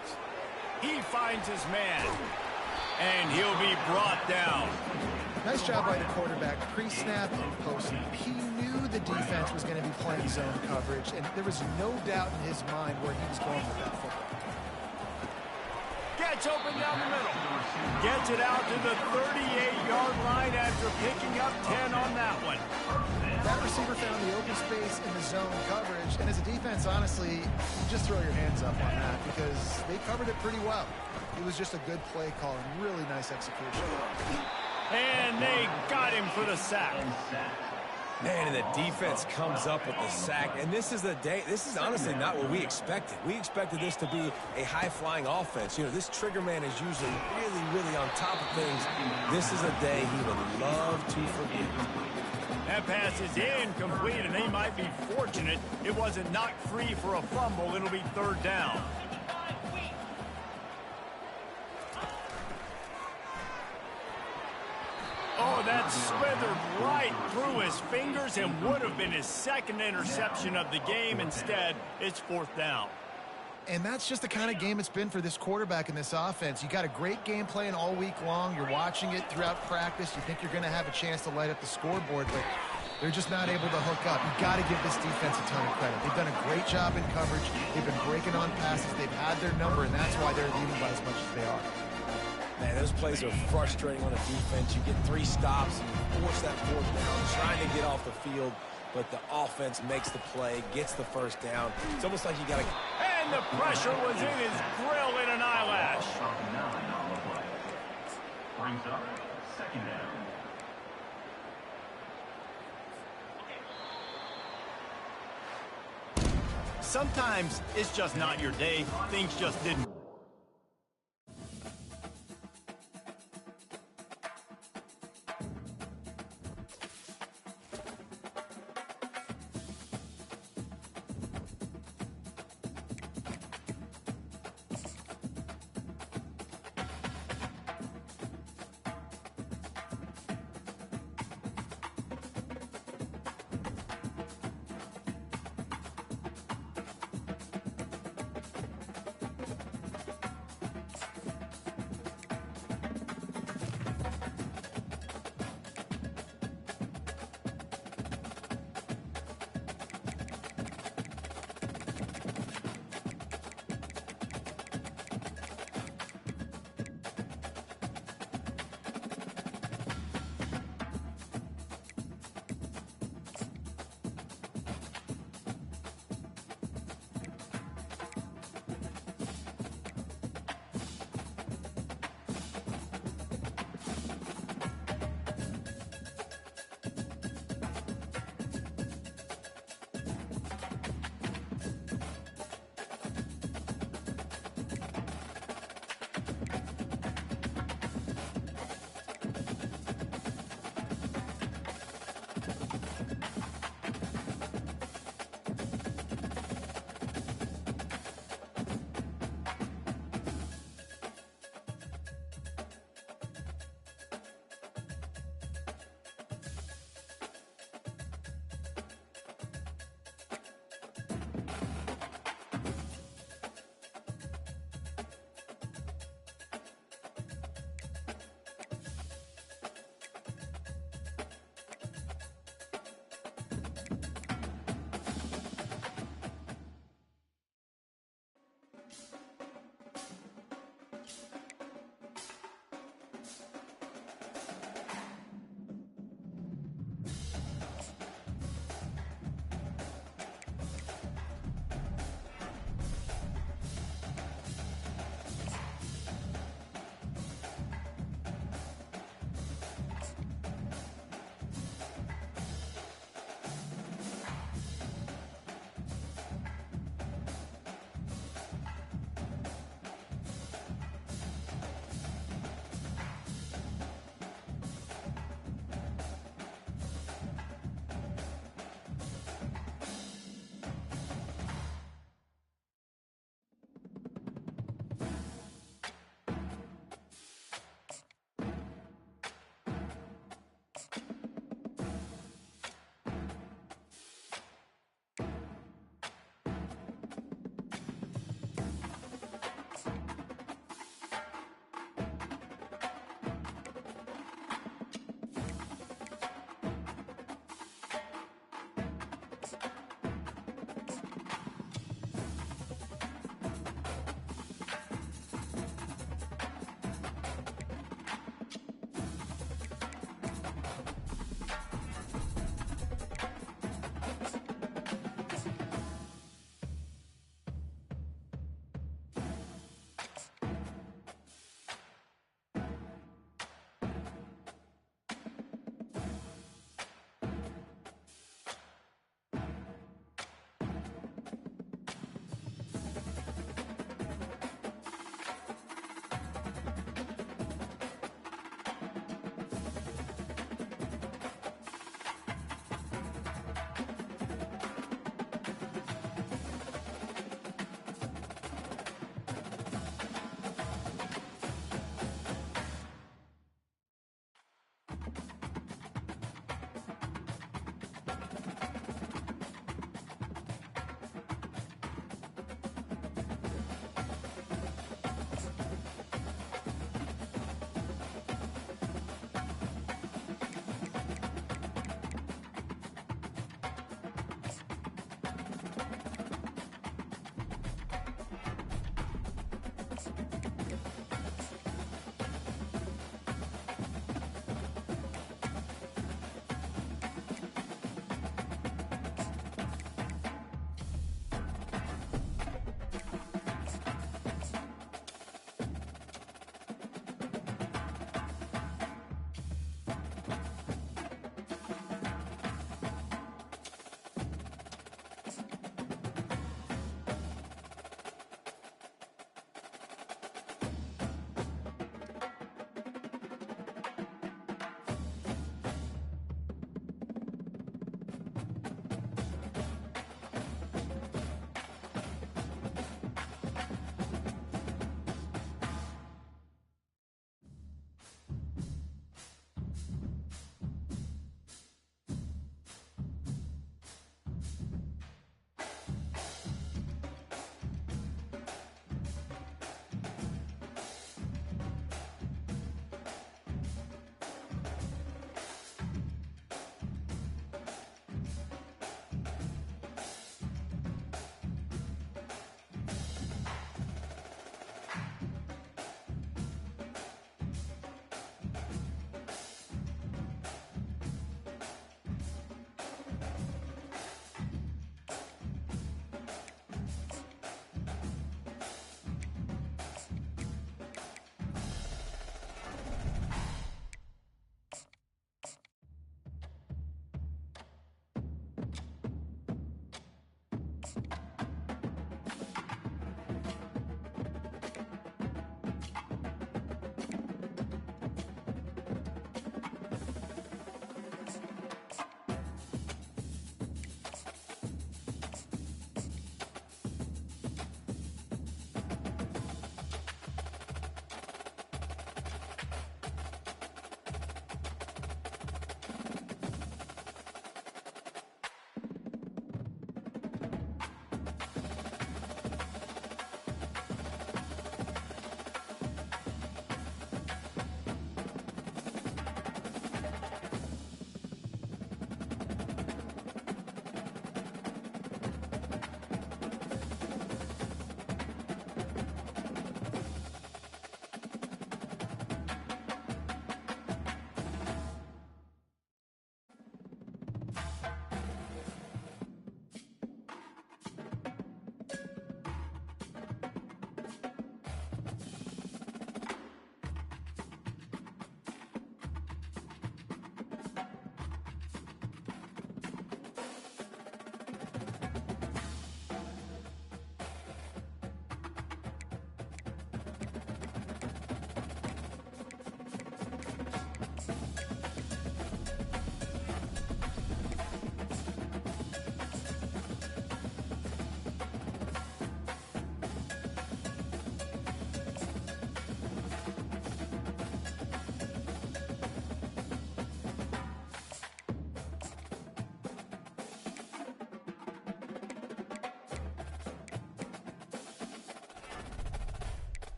He finds his man, and he'll be brought down. Nice job by the quarterback, pre-snap and post-snap. He knew the defense was going to be playing zone coverage, and there was no doubt in his mind where he was going with that football. Gets open down the middle. Gets it out to the 38-yard line after picking up 10 on that one. That receiver found the open space in the zone coverage, and as a defense, honestly, you just throw your hands up on that because they covered it pretty well. It was just a good play call and really nice execution. And they got him for the sack. Man, and the defense comes up with the sack. And this is honestly not what we expected. We expected this to be a high-flying offense. You know, this trigger man is usually really, really on top of things. This is a day he would love to forget. That pass is incomplete, and they might be fortunate it wasn't knocked free for a fumble. It'll be 3rd down. Oh, that slithered right through his fingers and would have been his 2nd interception of the game. Instead, it's 4th down. And that's just the kind of game it's been for this quarterback in this offense. You got a great game plan all week long. You're watching it throughout practice. You think you're going to have a chance to light up the scoreboard, but they're just not able to hook up. You got to give this defense a ton of credit. They've done a great job in coverage. They've been breaking on passes. They've had their number, and that's why they're leading by as much as they are. Man, those plays are frustrating on the defense. You get 3 stops, and you force that 4th down, trying to get off the field, but the offense makes the play, gets the first down. It's almost like you got to... And the pressure was in his grill in an eyelash. Brings up 2nd down. Sometimes it's just not your day. Things just didn't.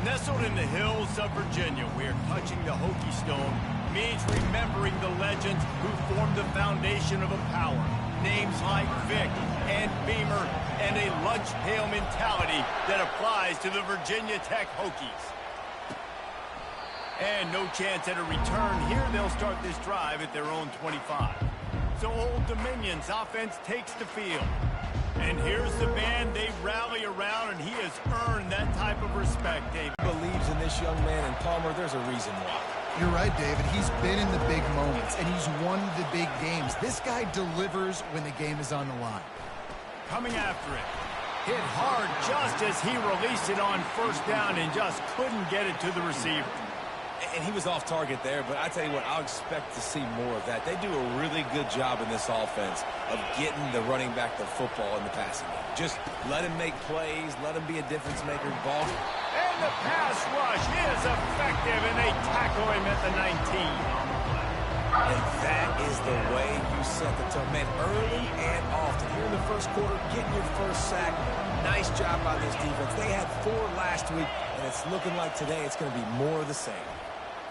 Nestled in the hills of Virginia, where touching the Hokie Stone means remembering the legends who formed the foundation of a power. Names like Vic and Beamer and a lunch pail mentality that applies to the Virginia Tech Hokies. And no chance at a return here. They'll start this drive at their own 25. So Old Dominion's offense takes the field. And here's the band they rally around, and he has earned that type of respect, David. Believes in this young man, and Palmer, there's a reason why. You're right, David. He's been in the big moments, and he's won the big games. This guy delivers when the game is on the line. Coming after it. Hit hard just as he released it on first down and just couldn't get it to the receiver. And he was off target there, but I tell you what, I'll expect to see more of that. They do a really good job in this offense of getting the running back the football in the passing game. Just let him make plays, let him be a difference maker. Ball. And the pass rush is effective, and they tackle him at the 19. And that is the way you set the tone. Man, early and often. Here in the first quarter, getting your first sack. Nice job by this defense. They had 4 last week, and it's looking like today it's going to be more of the same.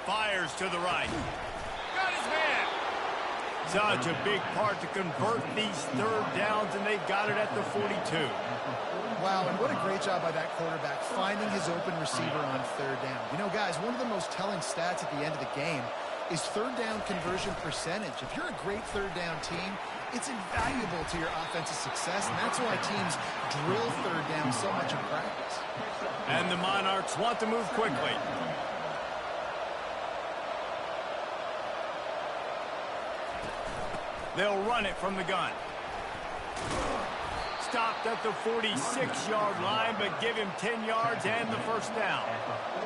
Fires to the right. Got his man. Such a big part to convert these third downs, and they got it at the 42. Wow, and what a great job by that quarterback finding his open receiver on third down. You know, guys, one of the most telling stats at the end of the game is third down conversion percentage. If you're a great third down team, it's invaluable to your offensive success, and that's why teams drill third down so much in practice. And the Monarchs want to move quickly. They'll run it from the gun. Stopped at the 46-yard line, but give him 10 yards and the first down.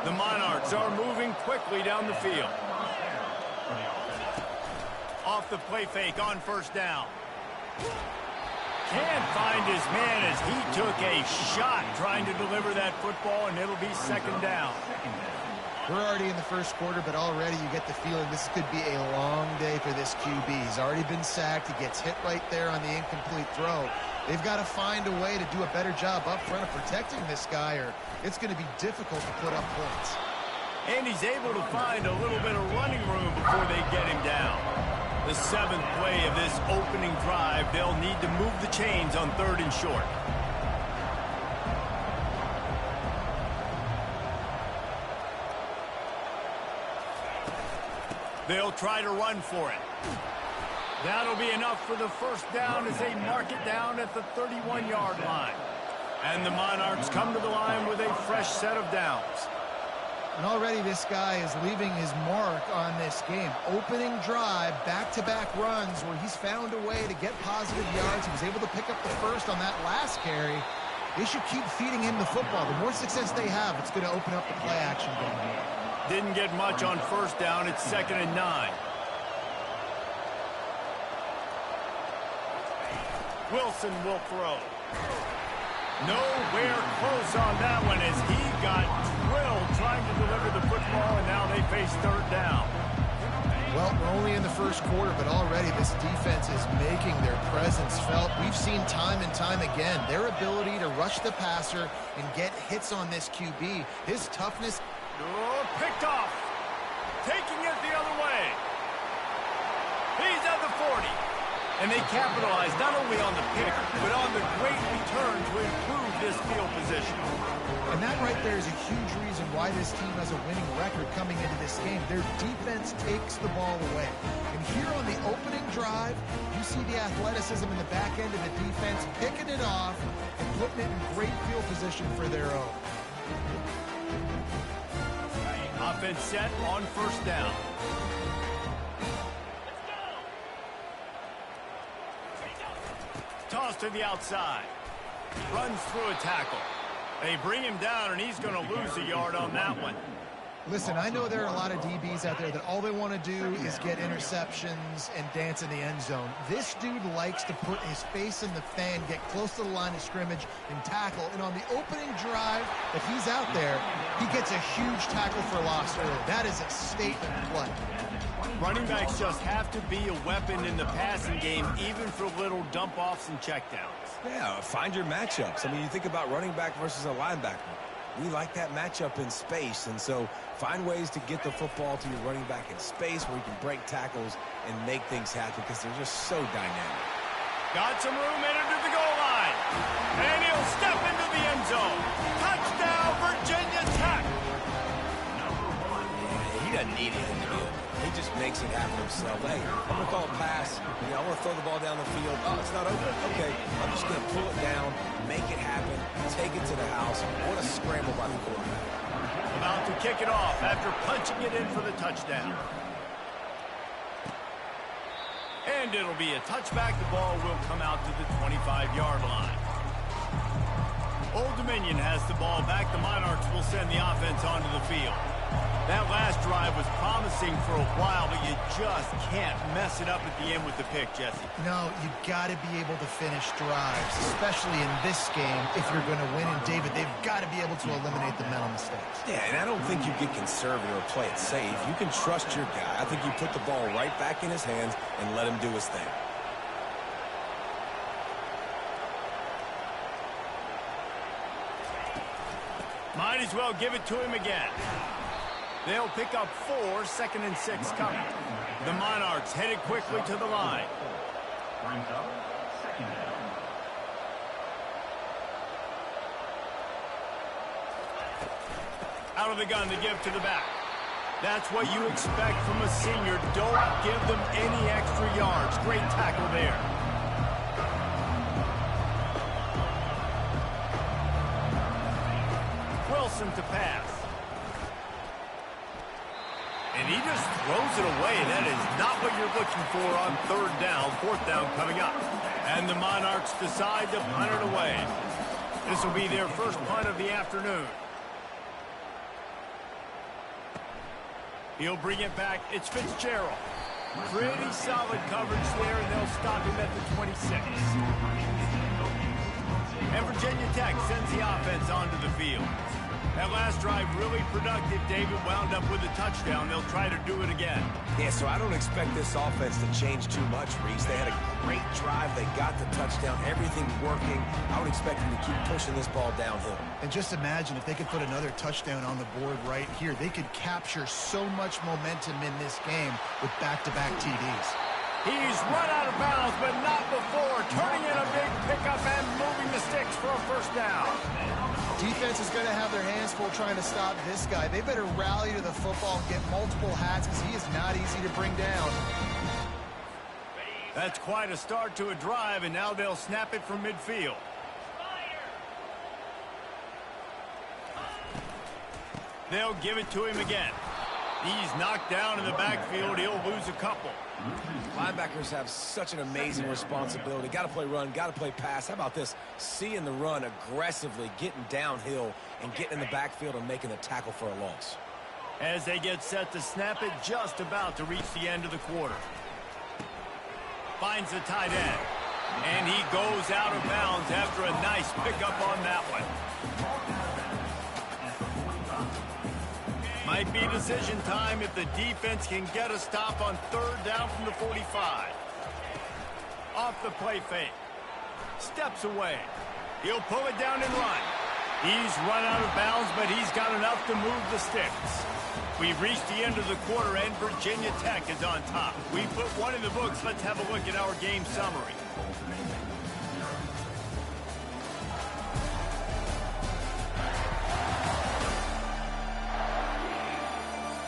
The Monarchs are moving quickly down the field. Off the play fake on first down. Can't find his man as he took a shot trying to deliver that football, and it'll be second down. We're already in the first quarter, but already you get the feeling this could be a long day for this QB. He's already been sacked. He gets hit right there on the incomplete throw. They've got to find a way to do a better job up front of protecting this guy, or it's going to be difficult to put up points. And he's able to find a little bit of running room before they get him down. The 7th play of this opening drive, they'll need to move the chains on 3rd and short. They'll try to run for it. That'll be enough for the first down as they mark it down at the 31-yard line. And the Monarchs come to the line with a fresh set of downs. And already this guy is leaving his mark on this game. Opening drive, back-to-back runs where he's found a way to get positive yards. He was able to pick up the first on that last carry. They should keep feeding him the football. The more success they have, it's going to open up the play-action game. Didn't get much on first down. It's 2nd and 9. Wilson will throw. Nowhere close on that one as he got drilled trying to deliver the football, and now they face 3rd down. Well, we're only in the first quarter, but already this defense is making their presence felt. We've seen time and time again their ability to rush the passer and get hits on this QB. His toughness. Oh, picked off. Taking it the other way. He's at the 40. And they capitalize not only on the pick, but on the great return to improve this field position. And that right there is a huge reason why this team has a winning record coming into this game. Their defense takes the ball away. And here on the opening drive, you see the athleticism in the back end of the defense, picking it off and putting it in great field position for their own. Offense set on first down. Toss to the outside. Runs through a tackle. They bring him down, and he's going to lose a yard on that one. Listen, I know there are a lot of DBs out there that all they want to do is get interceptions and dance in the end zone. This dude likes to put his face in the fan, get close to the line of scrimmage, and tackle. And on the opening drive that he's out there, he gets a huge tackle for loss early. That is a statement play. Running backs just have to be a weapon in the passing game, even for little dump-offs and checkdowns. Yeah, find your matchups. I mean, you think about running back versus a linebacker. We like that matchup in space, and so find ways to get the football to your running back in space where you can break tackles and make things happen because they're just so dynamic. Got some room entered to the goal line. And he'll step into the end zone. Touchdown, Virginia Tech. He doesn't need anything to do. He just makes it happen himself. Hey, I'm going to call a pass. I want to throw the ball down the field. Oh, it's not open. Okay, I'm just going to pull it down, make it happen, take it to the house. What a scramble by the quarterback. About to kick it off after punching it in for the touchdown. And it'll be a touchback. The ball will come out to the 25-yard line. Old Dominion has the ball back. The Monarchs will send the offense onto the field. That last drive was promising for a while, but you just can't mess it up at the end with the pick, Jesse. No, you've got to be able to finish drives, especially in this game. If you're going to win, and David, they've got to be able to eliminate the mental mistakes. Yeah, and I don't think you get conservative or play it safe. You can trust your guy. I think you put the ball right back in his hands and let him do his thing. Might as well give it to him again. They'll pick up 4, 2nd and 6 coming. The Monarchs headed quickly to the line. Brings up 2nd down. Out of the gun to give to the back. That's what you expect from a senior. Don't give them any extra yards. Great tackle there. Wilson to pass. And he just throws it away. That is not what you're looking for on 3rd down. 4th down coming up. And the Monarchs decide to punt it away. This will be their first punt of the afternoon. He'll bring it back. It's Fitzgerald. Pretty solid coverage there, and they'll stop him at the 26. And Virginia Tech sends the offense onto the field. That last drive really productive. David wound up with a touchdown. They'll try to do it again. Yeah, so I don't expect this offense to change too much, Reese. They had a great drive. They got the touchdown. Everything's working. I would expect them to keep pushing this ball downhill. And just imagine if they could put another touchdown on the board right here. They could capture so much momentum in this game with back-to-back TDs. He's run out of bounds, but not before. Turning in a big pickup and moving the sticks for a 1st down. Defense is going to have their hands full trying to stop this guy. They better rally to the football and get multiple hats because he is not easy to bring down. That's quite a start to a drive, and now they'll snap it from midfield. They'll give it to him again. He's knocked down in the backfield. He'll lose a couple. Linebackers have such an amazing responsibility. Got to play run, got to play pass. How about this? Seeing the run aggressively, getting downhill, and getting in the backfield and making a tackle for a loss. As they get set to snap it, just about to reach the end of the quarter. Finds the tight end. And he goes out of bounds after a nice pickup on that one. Might be decision time if the defense can get a stop on 3rd down from the 45. Off the play fake. Steps away. He'll pull it down and run. He's run out of bounds, but he's got enough to move the sticks. We've reached the end of the quarter, and Virginia Tech is on top. We put one in the books. Let's have a look at our game summary.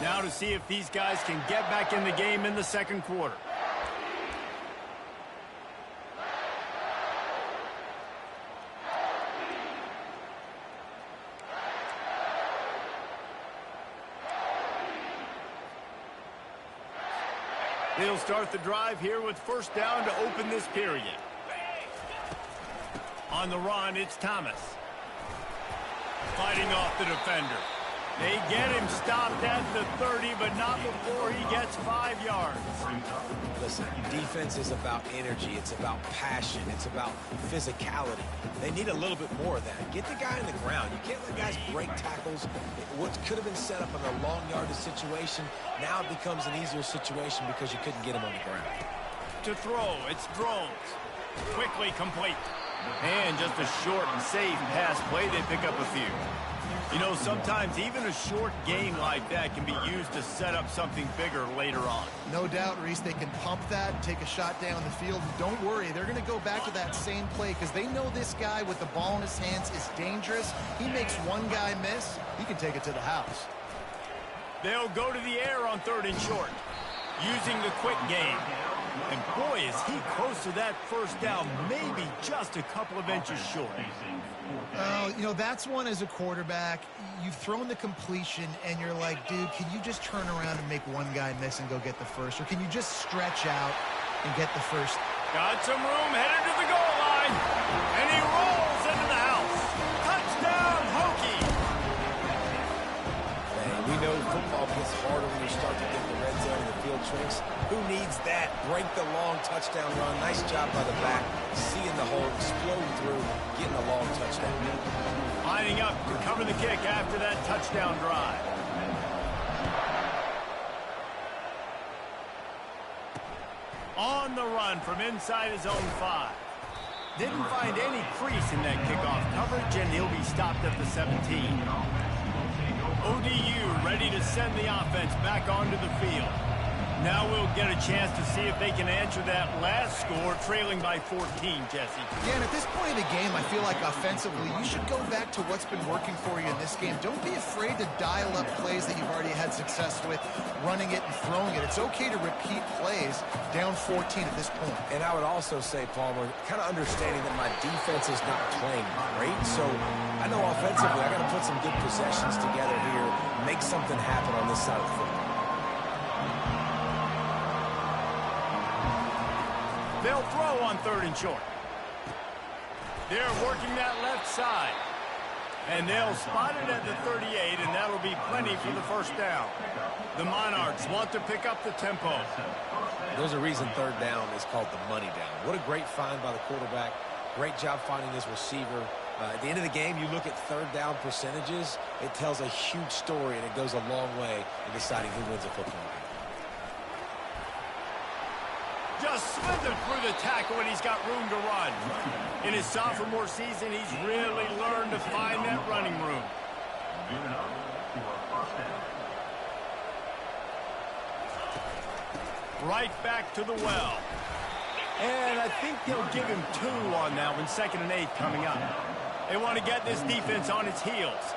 Now to see if these guys can get back in the game in the 2nd quarter. They'll start the drive here with 1st down to open this period. On the run, it's Thomas. Fighting off the defender. They get him stopped at the 30, but not before he gets 5 yards. Listen, defense is about energy. It's about passion. It's about physicality. They need a little bit more of that. Get the guy on the ground. You can't let guys break tackles. What could have been set up in a long yardage situation, now it becomes an easier situation because you couldn't get him on the ground. To throw, it's Drones. Quickly complete. And just a short and safe pass play. They pick up a few. You know, sometimes even a short game like that can be used to set up something bigger later on. No doubt, Reese, they can pump that and take a shot down the field. And don't worry, they're going to go back to that same play because they know this guy with the ball in his hands is dangerous. He makes one guy miss, he can take it to the house. They'll go to the air on 3rd and short, using the quick game. And boy, is he close to that first down, maybe just a couple of inches short. You know, that's one as a quarterback. You've thrown the completion, and you're like, dude, can you just turn around and make one guy miss and go get the first? Or can you just stretch out and get the first? Got some room, headed to the goal line, and he rolls into the house. Touchdown, Hokie! Man, we know football gets harder when you start to get the red zone and the field tricks. Who needs that? Break the long touchdown run. Nice job by the back. Seeing the hole, exploding through, getting a long touchdown. Lining up to cover the kick after that touchdown drive. On the run from inside his own 5. Didn't find any crease in that kickoff coverage, and he'll be stopped at the 17. ODU ready to send the offense back onto the field. Now we'll get a chance to see if they can answer that last score, trailing by 14, Jesse. Yeah, and at this point of the game, I feel like offensively, you should go back to what's been working for you in this game. Don't be afraid to dial up plays that you've already had success with, running it and throwing it. It's okay to repeat plays down 14 at this point. And I would also say, Palmer, kind of understanding that my defense is not playing great, so I know offensively I got to put some good possessions together here, make something happen on this side of the football. They'll throw on 3rd and short. They're working that left side. And they'll spot it at the 38, and that'll be plenty for the first down. The Monarchs want to pick up the tempo. There's a reason 3rd down is called the money down. What a great find by the quarterback. Great job finding his receiver. At the end of the game, you look at 3rd down percentages. It tells a huge story, and it goes a long way in deciding who wins a football game. Just slithered through the tackle, and he's got room to run. In his sophomore season, he's really learned to find that running room. Right back to the well. And I think they'll give him 2 on that one, 2nd and 8 coming up. They want to get this defense on its heels.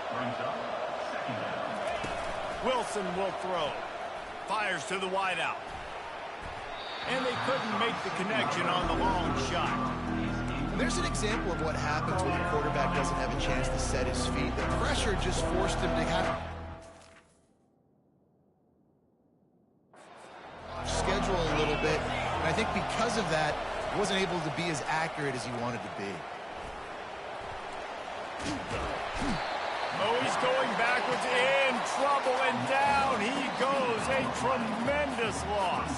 Wilson will throw. Fires to the wideout. And they couldn't make the connection on the long shot. There's an example of what happens when a quarterback doesn't have a chance to set his feet. The pressure just forced him to have schedule a little bit. And I think because of that, he wasn't able to be as accurate as he wanted to be. Oh, he's going backwards, in trouble, and down he goes. A tremendous loss.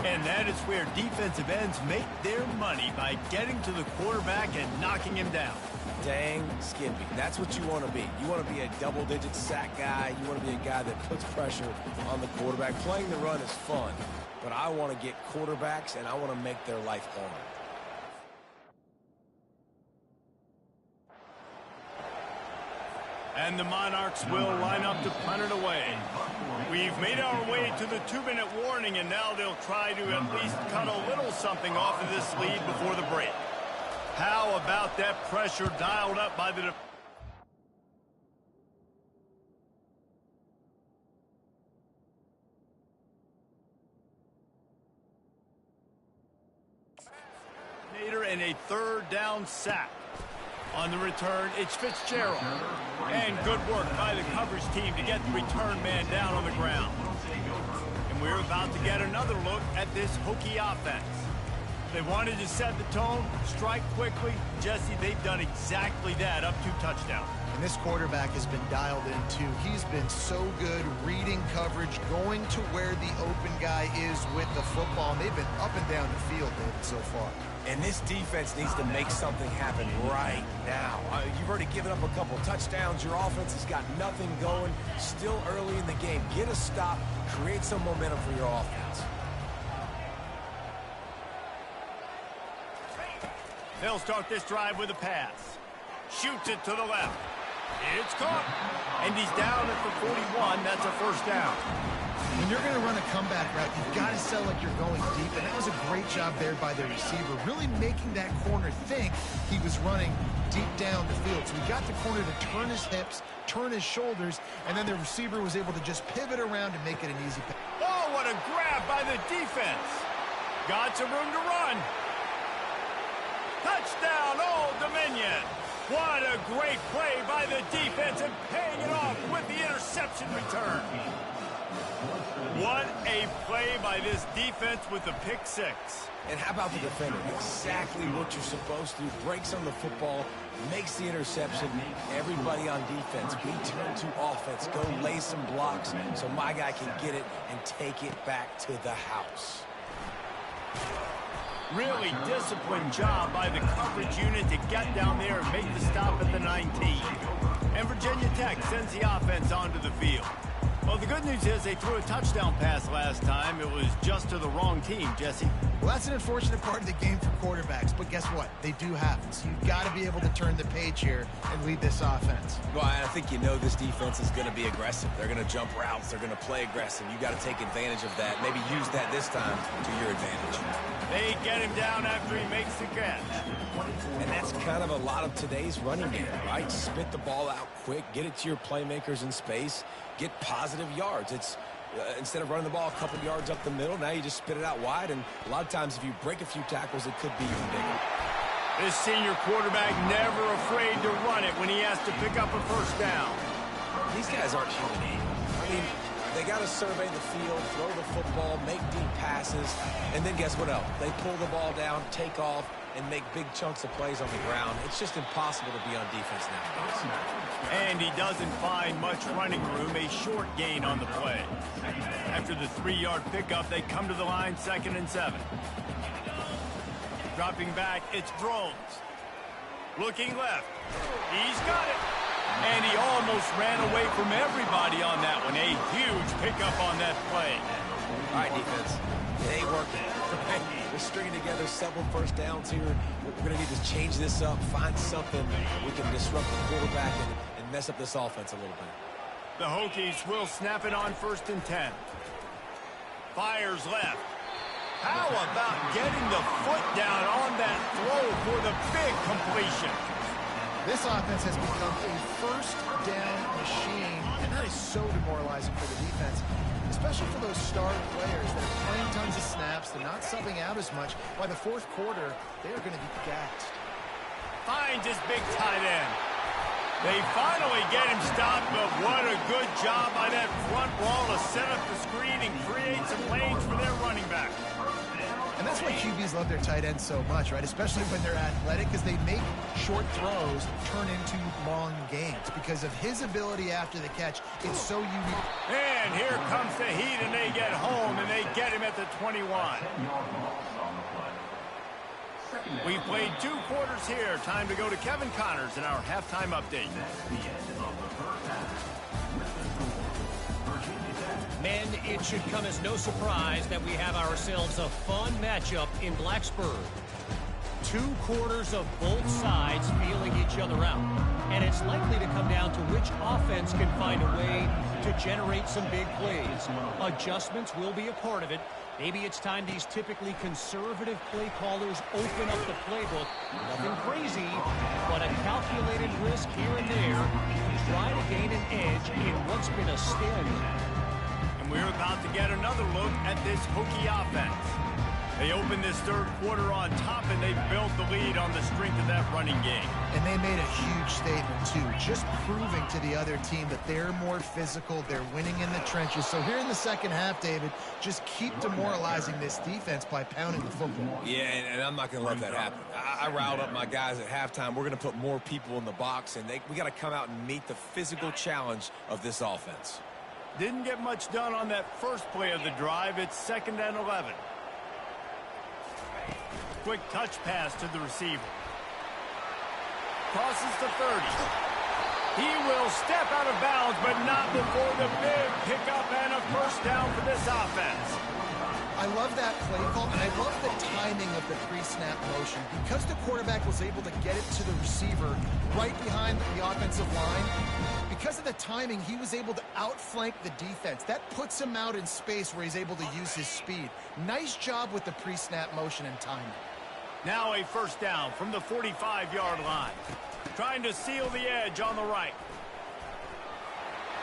And that is where defensive ends make their money, by getting to the quarterback and knocking him down. Dang skimpy. That's what you want to be. You want to be a double-digit sack guy. You want to be a guy that puts pressure on the quarterback. Playing the run is fun, but I want to get quarterbacks, and I want to make their life hard. And the Monarchs will line up to punt it away. We've made our way to the 2-minute warning, and now they'll try to at least cut a little something off of this lead before the break. How about that pressure dialed up by the and a 3rd down sack. On the return, it's Fitzgerald. And good work by the coverage team to get the return man down on the ground. And we're about to get another look at this Hokie offense. They wanted to set the tone, strike quickly. Jesse, they've done exactly that, up 2 touchdowns. And this quarterback has been dialed in, too. He's been so good reading coverage, going to where the open guy is with the football. And they've been up and down the field, David, so far. And this defense needs to make something happen right now. You've already given up a couple touchdowns. Your offense has got nothing going. Still early in the game. Get a stop. Create some momentum for your offense. They'll start this drive with a pass. Shoots it to the left. It's caught. And he's down at the 41. That's a first down. When you're going to run a comeback route, you've got to sell like you're going deep, and that was a great job there by the receiver, really making that corner think he was running deep down the field. So he got the corner to turn his hips, turn his shoulders, and then the receiver was able to just pivot around and make it an easy pass. Oh, what a grab by the defense. Got some room to run. Touchdown, Old Dominion. What a great play by the defense and paying it off with the interception return. What a play by this defense with the pick six. And how about the defender? Exactly what you're supposed to. Breaks on the football, makes the interception. Everybody on defense, we turn to offense. Go lay some blocks so my guy can get it and take it back to the house. Really disciplined job by the coverage unit to get down there and make the stop at the 19. And Virginia Tech sends the offense onto the field. Well, the good news is they threw a touchdown pass last time. It was just to the wrong team, Jesse. Well, that's an unfortunate part of the game for quarterbacks, but guess what? They do happen. So you've got to be able to turn the page here and lead this offense. Well, I think you know this defense is going to be aggressive. They're going to jump routes. They're going to play aggressive. You got to take advantage of that. Maybe use that this time to your advantage. They get him down after he makes the catch. And that's kind of a lot of today's running game, right? Spit the ball out quick, get it to your playmakers in space, get positive yards. It's instead of running the ball a couple yards up the middle, now you just spit it out wide, and a lot of times if you break a few tackles, it could be even bigger. This senior quarterback never afraid to run it when he has to pick up a first down. These guys aren't human. I mean, they got to survey the field, throw the football, make deep passes, and then guess what else? They pull the ball down, take off, and make big chunks of plays on the ground. It's just impossible to be on defense nowadays. And he doesn't find much running room, a short gain on the play. After the 3-yard pickup, they come to the line 2nd and 7. Dropping back, it's Drones. Looking left. He's got it. And he almost ran away from everybody on that one. A huge pickup on that play. All right, defense. It ain't working. We're stringing together several first downs here. We're going to need to change this up, find something we can disrupt the quarterback and mess up this offense a little bit. The Hokies will snap it on 1st and 10. Fires left. How about getting the foot down on that throw for the big completion? This offense has become a first down machine, and that is so demoralizing for the defense, especially for those star players that are playing tons of snaps. They're not subbing out as much. By the 4th quarter, they are going to be gassed. Finds his big tight end. They finally get him stopped, but what a good job by that front wall to set up the screen and create some lanes for their running back. And that's why QBs love their tight ends so much, right? Especially when they're athletic, because they make short throws turn into long gains. Because of his ability after the catch, it's so unique. And here comes the heat, and they get home, and they get him at the 21. We've played 2 quarters here. Time to go to Kevin Connors in our halftime update. Men, it should come as no surprise that we have ourselves a fun matchup in Blacksburg. 2 quarters of both sides feeling each other out. And it's likely to come down to which offense can find a way to generate some big plays. Adjustments will be a part of it. Maybe it's time these typically conservative play callers open up the playbook. Nothing crazy, but a calculated risk here and there to try to gain an edge in what's been a stalemate. We're about to get another look at this Hokie offense. They opened this 3rd quarter on top, and they built the lead on the strength of that running game. And they made a huge statement, too, just proving to the other team that they're more physical, they're winning in the trenches. So here in the second half, David, just keep demoralizing this defense by pounding the football. Yeah, and I'm not going to let that happen. I riled up my guys at halftime. We're going to put more people in the box, and we got to come out and meet the physical challenge of this offense. Didn't get much done on that first play of the drive. It's 2nd and 11. Quick touch pass to the receiver. Crosses to 30. He will step out of bounds, but not before the big pickup and a first down for this offense. I love that play call, and I love the timing of the pre-snap motion. Because the quarterback was able to get it to the receiver right behind the offensive line, because of the timing, he was able to outflank the defense. That puts him out in space where he's able to use his speed. Nice job with the pre-snap motion and timing. Now a first down from the 45-yard line. Trying to seal the edge on the right.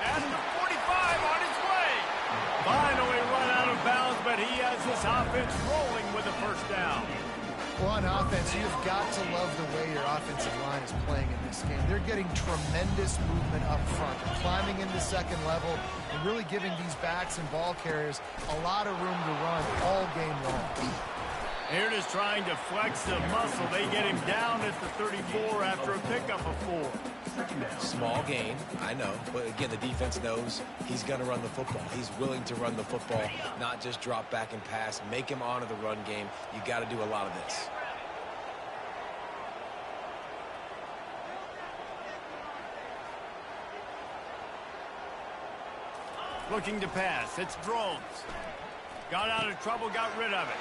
And the 45 on its way. Finally run out of bounds, but he has his offense rolling with a first down. Well, on offense, you've got to love the way your offensive line is playing in this game. They're getting tremendous movement up front, climbing into second level, and really giving these backs and ball carriers a lot of room to run all game long. Here just trying to flex the muscle. They get him down at the 34 after a pickup of 4. Small gain, I know. But again, the defense knows he's going to run the football. He's willing to run the football, not just drop back and pass. Make him honor the run game. You got to do a lot of this. Looking to pass. It's Drones. Got out of trouble, got rid of it.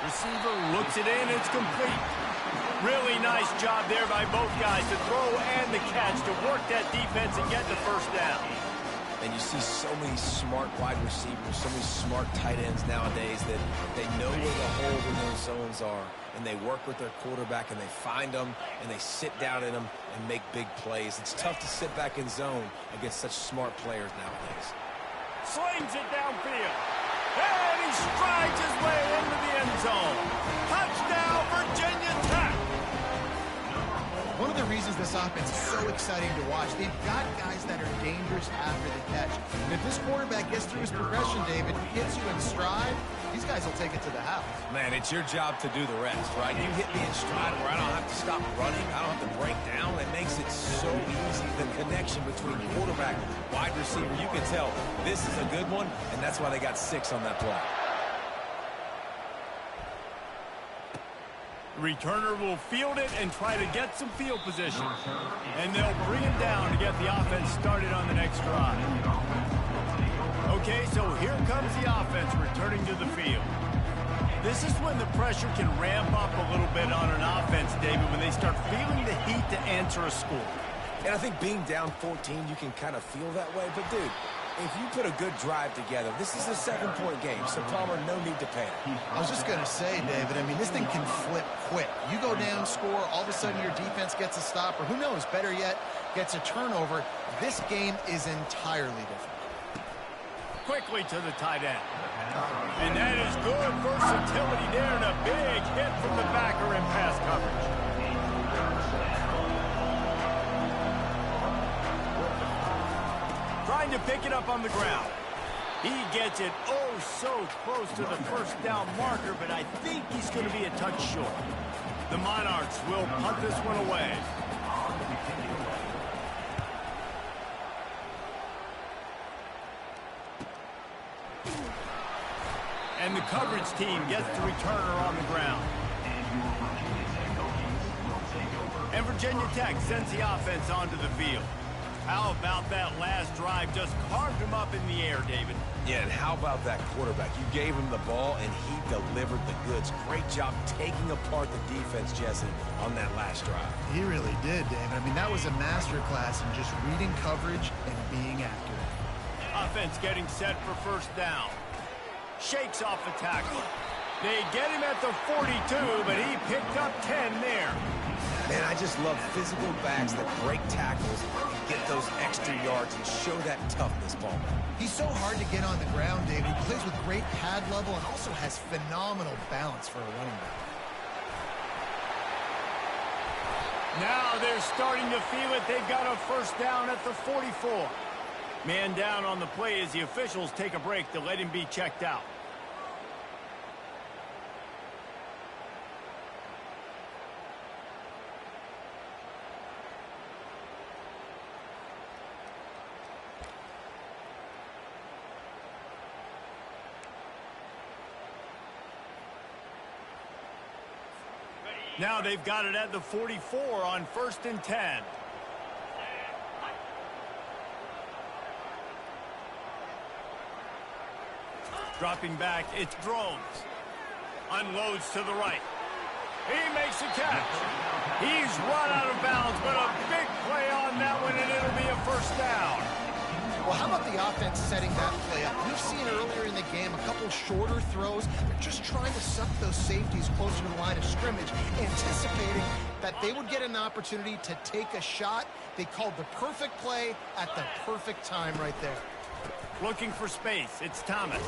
Receiver looks it in, it's complete. Really nice job there by both guys to throw and the catch to work that defense and get the first down. And you see so many smart wide receivers, so many smart tight ends nowadays that they know where the holes in those zones are, and they work with their quarterback, and they find them, and they sit down in them and make big plays. It's tough to sit back in zone against such smart players nowadays. Slings it downfield. And he strides his way into the end zone. Touchdown, Virginia Tech. One of the reasons this offense is so exciting to watch, they've got guys that are dangerous after the catch. And if this quarterback gets through his progression, David, hits you in stride, these guys will take it to the house. Man, it's your job to do the rest, right? You hit me in stride where I don't have to stop running. I don't have to break down. It makes it so easy. The connection between quarterback, wide receiver, you can tell this is a good one, and that's why they got 6 on that play. Returner will field it and try to get some field position. And they'll bring him down to get the offense started on the next drive. Okay, so here comes the offense returning to the field. This is when the pressure can ramp up a little bit on an offense, David, when they start feeling the heat to answer a score. And I think being down 14, you can kind of feel that way. But, dude, if you put a good drive together, this is a 7-point game, so Palmer, no need to panic. I was just going to say, David, I mean, this thing can flip quick. You go down, score, all of a sudden your defense gets a stop, or who knows, better yet, gets a turnover. This game is entirely different. Quickly to the tight end. And that is good versatility there, and a big hit from the backer in pass coverage. Trying to pick it up on the ground. He gets it oh so close to the first down marker, but I think he's going to be a touch short. The Monarchs will punt this one away. And the coverage team gets the returner on the ground. And Virginia Tech sends the offense onto the field. How about that last drive? Just carved him up in the air, David. Yeah, and how about that quarterback? You gave him the ball, and he delivered the goods. Great job taking apart the defense, Jesse, on that last drive. He really did, David. I mean, that was a masterclass in just reading coverage and being accurate. Offense getting set for first down. Shakes off the tackle. They get him at the 42, but he picked up 10 there. Man, I just love physical backs that break tackles and get those extra yards and show that toughness, Palmer. He's so hard to get on the ground, David. He plays with great pad level and also has phenomenal balance for a running back. Now they're starting to feel it. They've got a first down at the 44. Man down on the play as the officials take a break to let him be checked out. Now they've got it at the 44 on 1st and 10. Dropping back, it's Drones. Unloads to the right. He makes a catch. He's run out of bounds, but a big play on that one, and it'll be a first down. Well, how about the offense setting that play up? We've seen earlier in the game a couple shorter throws. They're just trying to suck those safeties closer to the line of scrimmage, anticipating that they would get an opportunity to take a shot. They called the perfect play at the perfect time right there. Looking for space, it's Thomas.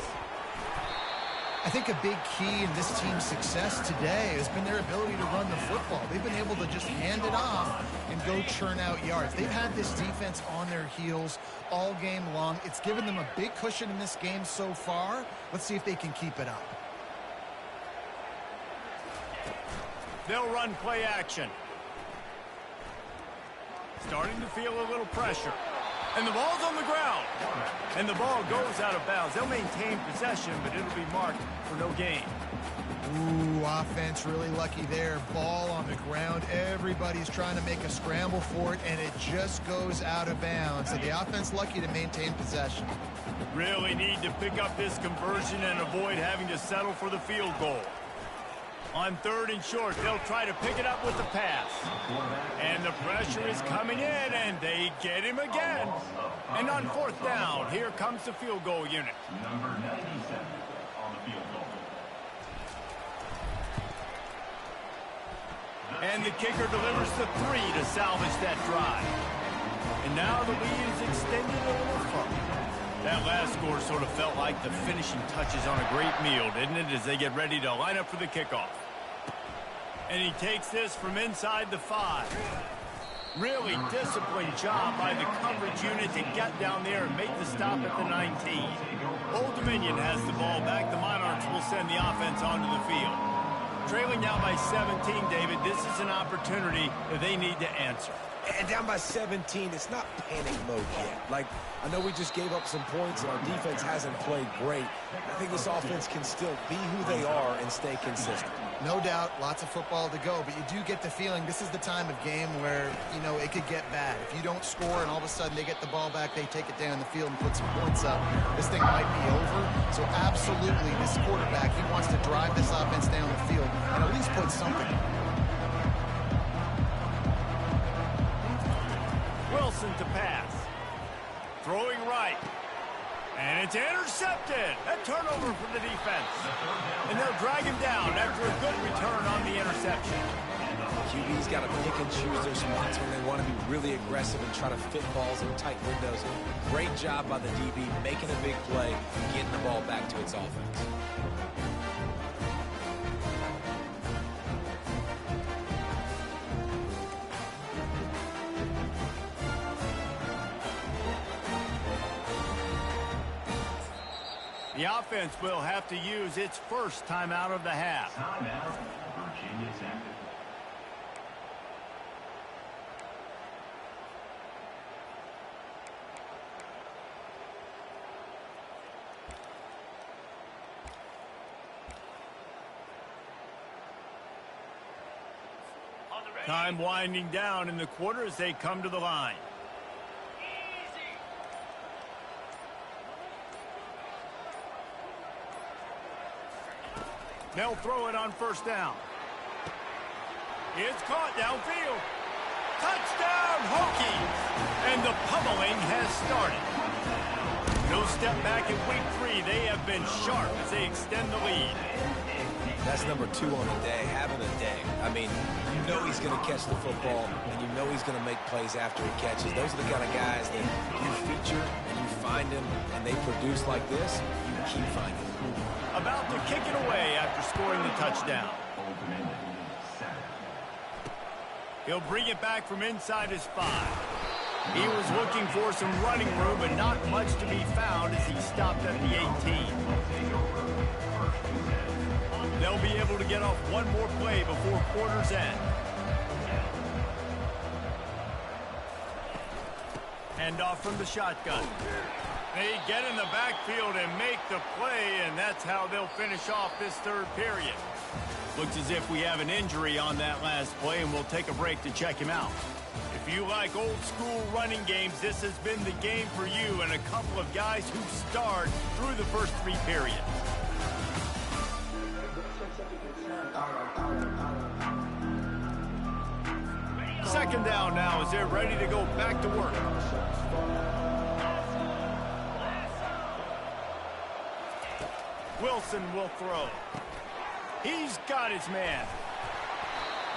I think a big key in this team's success today has been their ability to run the football. They've been able to just hand it off and go churn out yards. They've had this defense on their heels all game long. It's given them a big cushion in this game so far. Let's see if they can keep it up. They'll run play action. Starting to feel a little pressure. And the ball's on the ground. And the ball goes out of bounds. They'll maintain possession, but it'll be marked for no gain. Ooh, offense really lucky there. Ball on the ground. Everybody's trying to make a scramble for it, and it just goes out of bounds. So the offense lucky to maintain possession. Really need to pick up this conversion and avoid having to settle for the field goal. On 3rd and short, they'll try to pick it up with the pass. And the pressure is coming in, and they get him again. And on 4th down, here comes the field goal unit. Number 97 on the field goal. And the kicker delivers the 3 to salvage that drive. And now the lead is extended a little further. That last score sort of felt like the finishing touches on a great meal, didn't it, as they get ready to line up for the kickoff. And he takes this from inside the 5. Really disciplined job by the coverage unit to get down there and make the stop at the 19. Old Dominion has the ball back. The Monarchs will send the offense onto the field. Trailing down by 17, David, this is an opportunity that they need to answer. And down by 17, it's not panic mode yet. Like, I know we just gave up some points and our defense hasn't played great. I think this offense can still be who they are and stay consistent. No doubt, lots of football to go, but you do get the feeling this is the time of game where, you know, it could get bad. If you don't score and all of a sudden they get the ball back, they take it down the field and put some points up, this thing might be over. So absolutely, this quarterback, he wants to drive this offense down the field and at least put something up. Wilson to pass. Throwing right. And it's intercepted. A turnover for the defense. And they'll drag him down after a good return on the interception. QB's got to pick and choose their spots when they want to be really aggressive and try to fit balls in tight windows. Great job by the DB making a big play and getting the ball back to its offense. The offense will have to use its first timeout of the half. Timeout. Virginia's active. Time winding down in the quarter as they come to the line. They'll throw it on 1st down. It's caught downfield. Touchdown, Hokies! And the pummeling has started. No step back in week 3. They have been sharp as they extend the lead. That's number 2 on the day, having a day. I mean, you know he's going to catch the football, and you know he's going to make plays after he catches. Those are the kind of guys that you feature and you find them, and they produce like this, you keep finding them. About to kick it away after scoring the touchdown. He'll bring it back from inside his 5. He was looking for some running room, but not much to be found as he stopped at the 18. They'll be able to get off one more play before quarter's end. Hand off from the shotgun. They get in the backfield and make the play, and that's how they'll finish off this 3rd period. Looks as if we have an injury on that last play, and we'll take a break to check him out. If you like old-school running games, this has been the game for you and a couple of guys who starred through the first 3 periods. Second down now as they're ready to go back to work. Wilson will throw. He's got his man.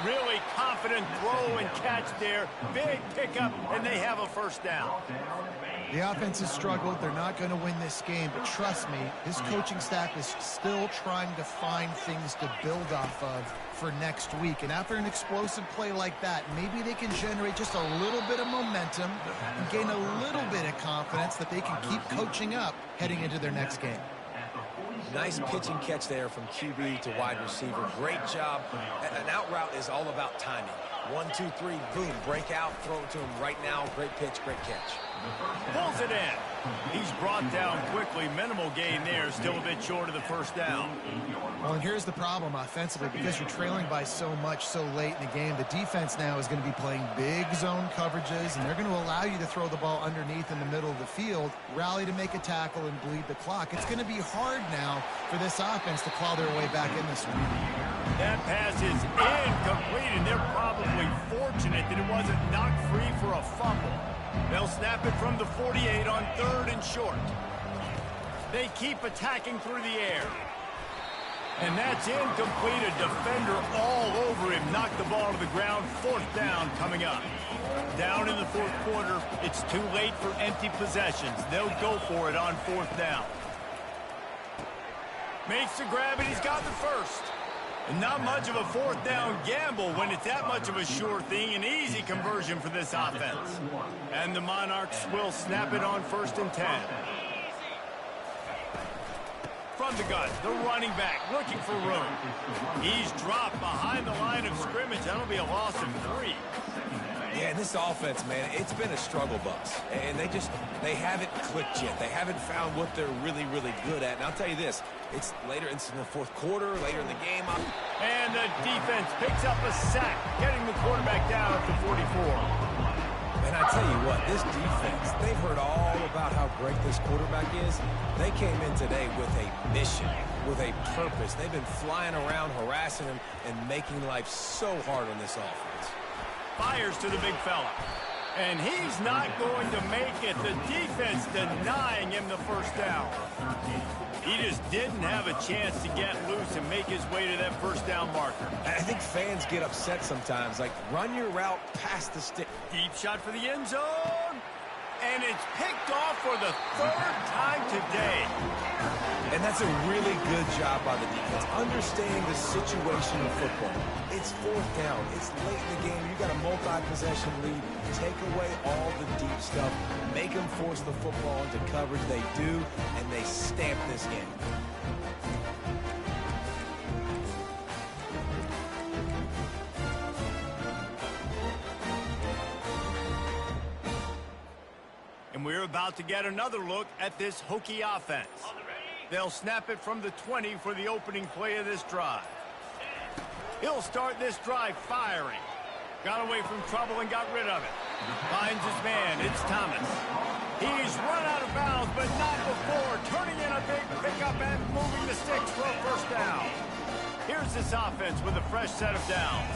Really confident throw and catch there. Big pickup, and they have a first down. The offense has struggled. They're not going to win this game, but trust me, his coaching staff is still trying to find things to build off of for next week. And after an explosive play like that, maybe they can generate just a little bit of momentum and gain a little bit of confidence that they can keep coaching up heading into their next game. Nice pitch and catch there from QB to wide receiver. Great job. An out route is all about timing. 1, 2, 3, boom, break out, throw it to him right now. Great pitch, great catch. Pulls it in. He's brought down quickly. Minimal gain there. Still a bit short of the first down. Well, and here's the problem offensively. Because you're trailing by so much so late in the game, the defense now is going to be playing big zone coverages, and they're going to allow you to throw the ball underneath in the middle of the field, rally to make a tackle, and bleed the clock. It's going to be hard now for this offense to claw their way back in this one. That pass is incomplete, and they're probably fortunate that it wasn't knocked free for a fumble. They'll snap it from the 48 on 3rd and short. They keep attacking through the air. And that's incomplete. A defender all over him. Knocked the ball to the ground. 4th down coming up. Down in the 4th quarter. It's too late for empty possessions. They'll go for it on 4th down. Makes the grab, and he's got the first. And not much of a 4th down gamble when it's that much of a sure thing. An easy conversion for this offense. And the Monarchs will snap it on 1st and 10. From the gun, the running back looking for room. He's dropped behind the line of scrimmage. That'll be a loss of 3. Yeah, and this offense, man, it's been a struggle bus. And they haven't clicked yet. They haven't found what they're really, really good at. And I'll tell you this, it's later in the 4th quarter, later in the game. And the defense picks up a sack, getting the quarterback down at the 44. And I tell you what, this defense, they've heard all about how great this quarterback is. They came in today with a mission, with a purpose. They've been flying around, harassing him, and making life so hard on this offense. Fires to the big fella. And he's not going to make it. The defense denying him the first down. He just didn't have a chance to get loose and make his way to that first down marker. I think fans get upset sometimes. Like, run your route past the stick. Deep shot for the end zone. And it's picked off for the 3rd time today. And that's a really good job by the defense, understanding the situation of football. It's 4th down. It's late in the game. You got a multi-possession lead. Take away all the deep stuff. Make them force the football into coverage. They do, and they stamp this game. And we're about to get another look at this Hokie offense. They'll snap it from the 20 for the opening play of this drive. He'll start this drive firing. Got away from trouble and got rid of it. Finds his man. It's Thomas. He's run out of bounds, but not before. Turning in a big pickup and moving the sticks for a first down. Here's this offense with a fresh set of downs.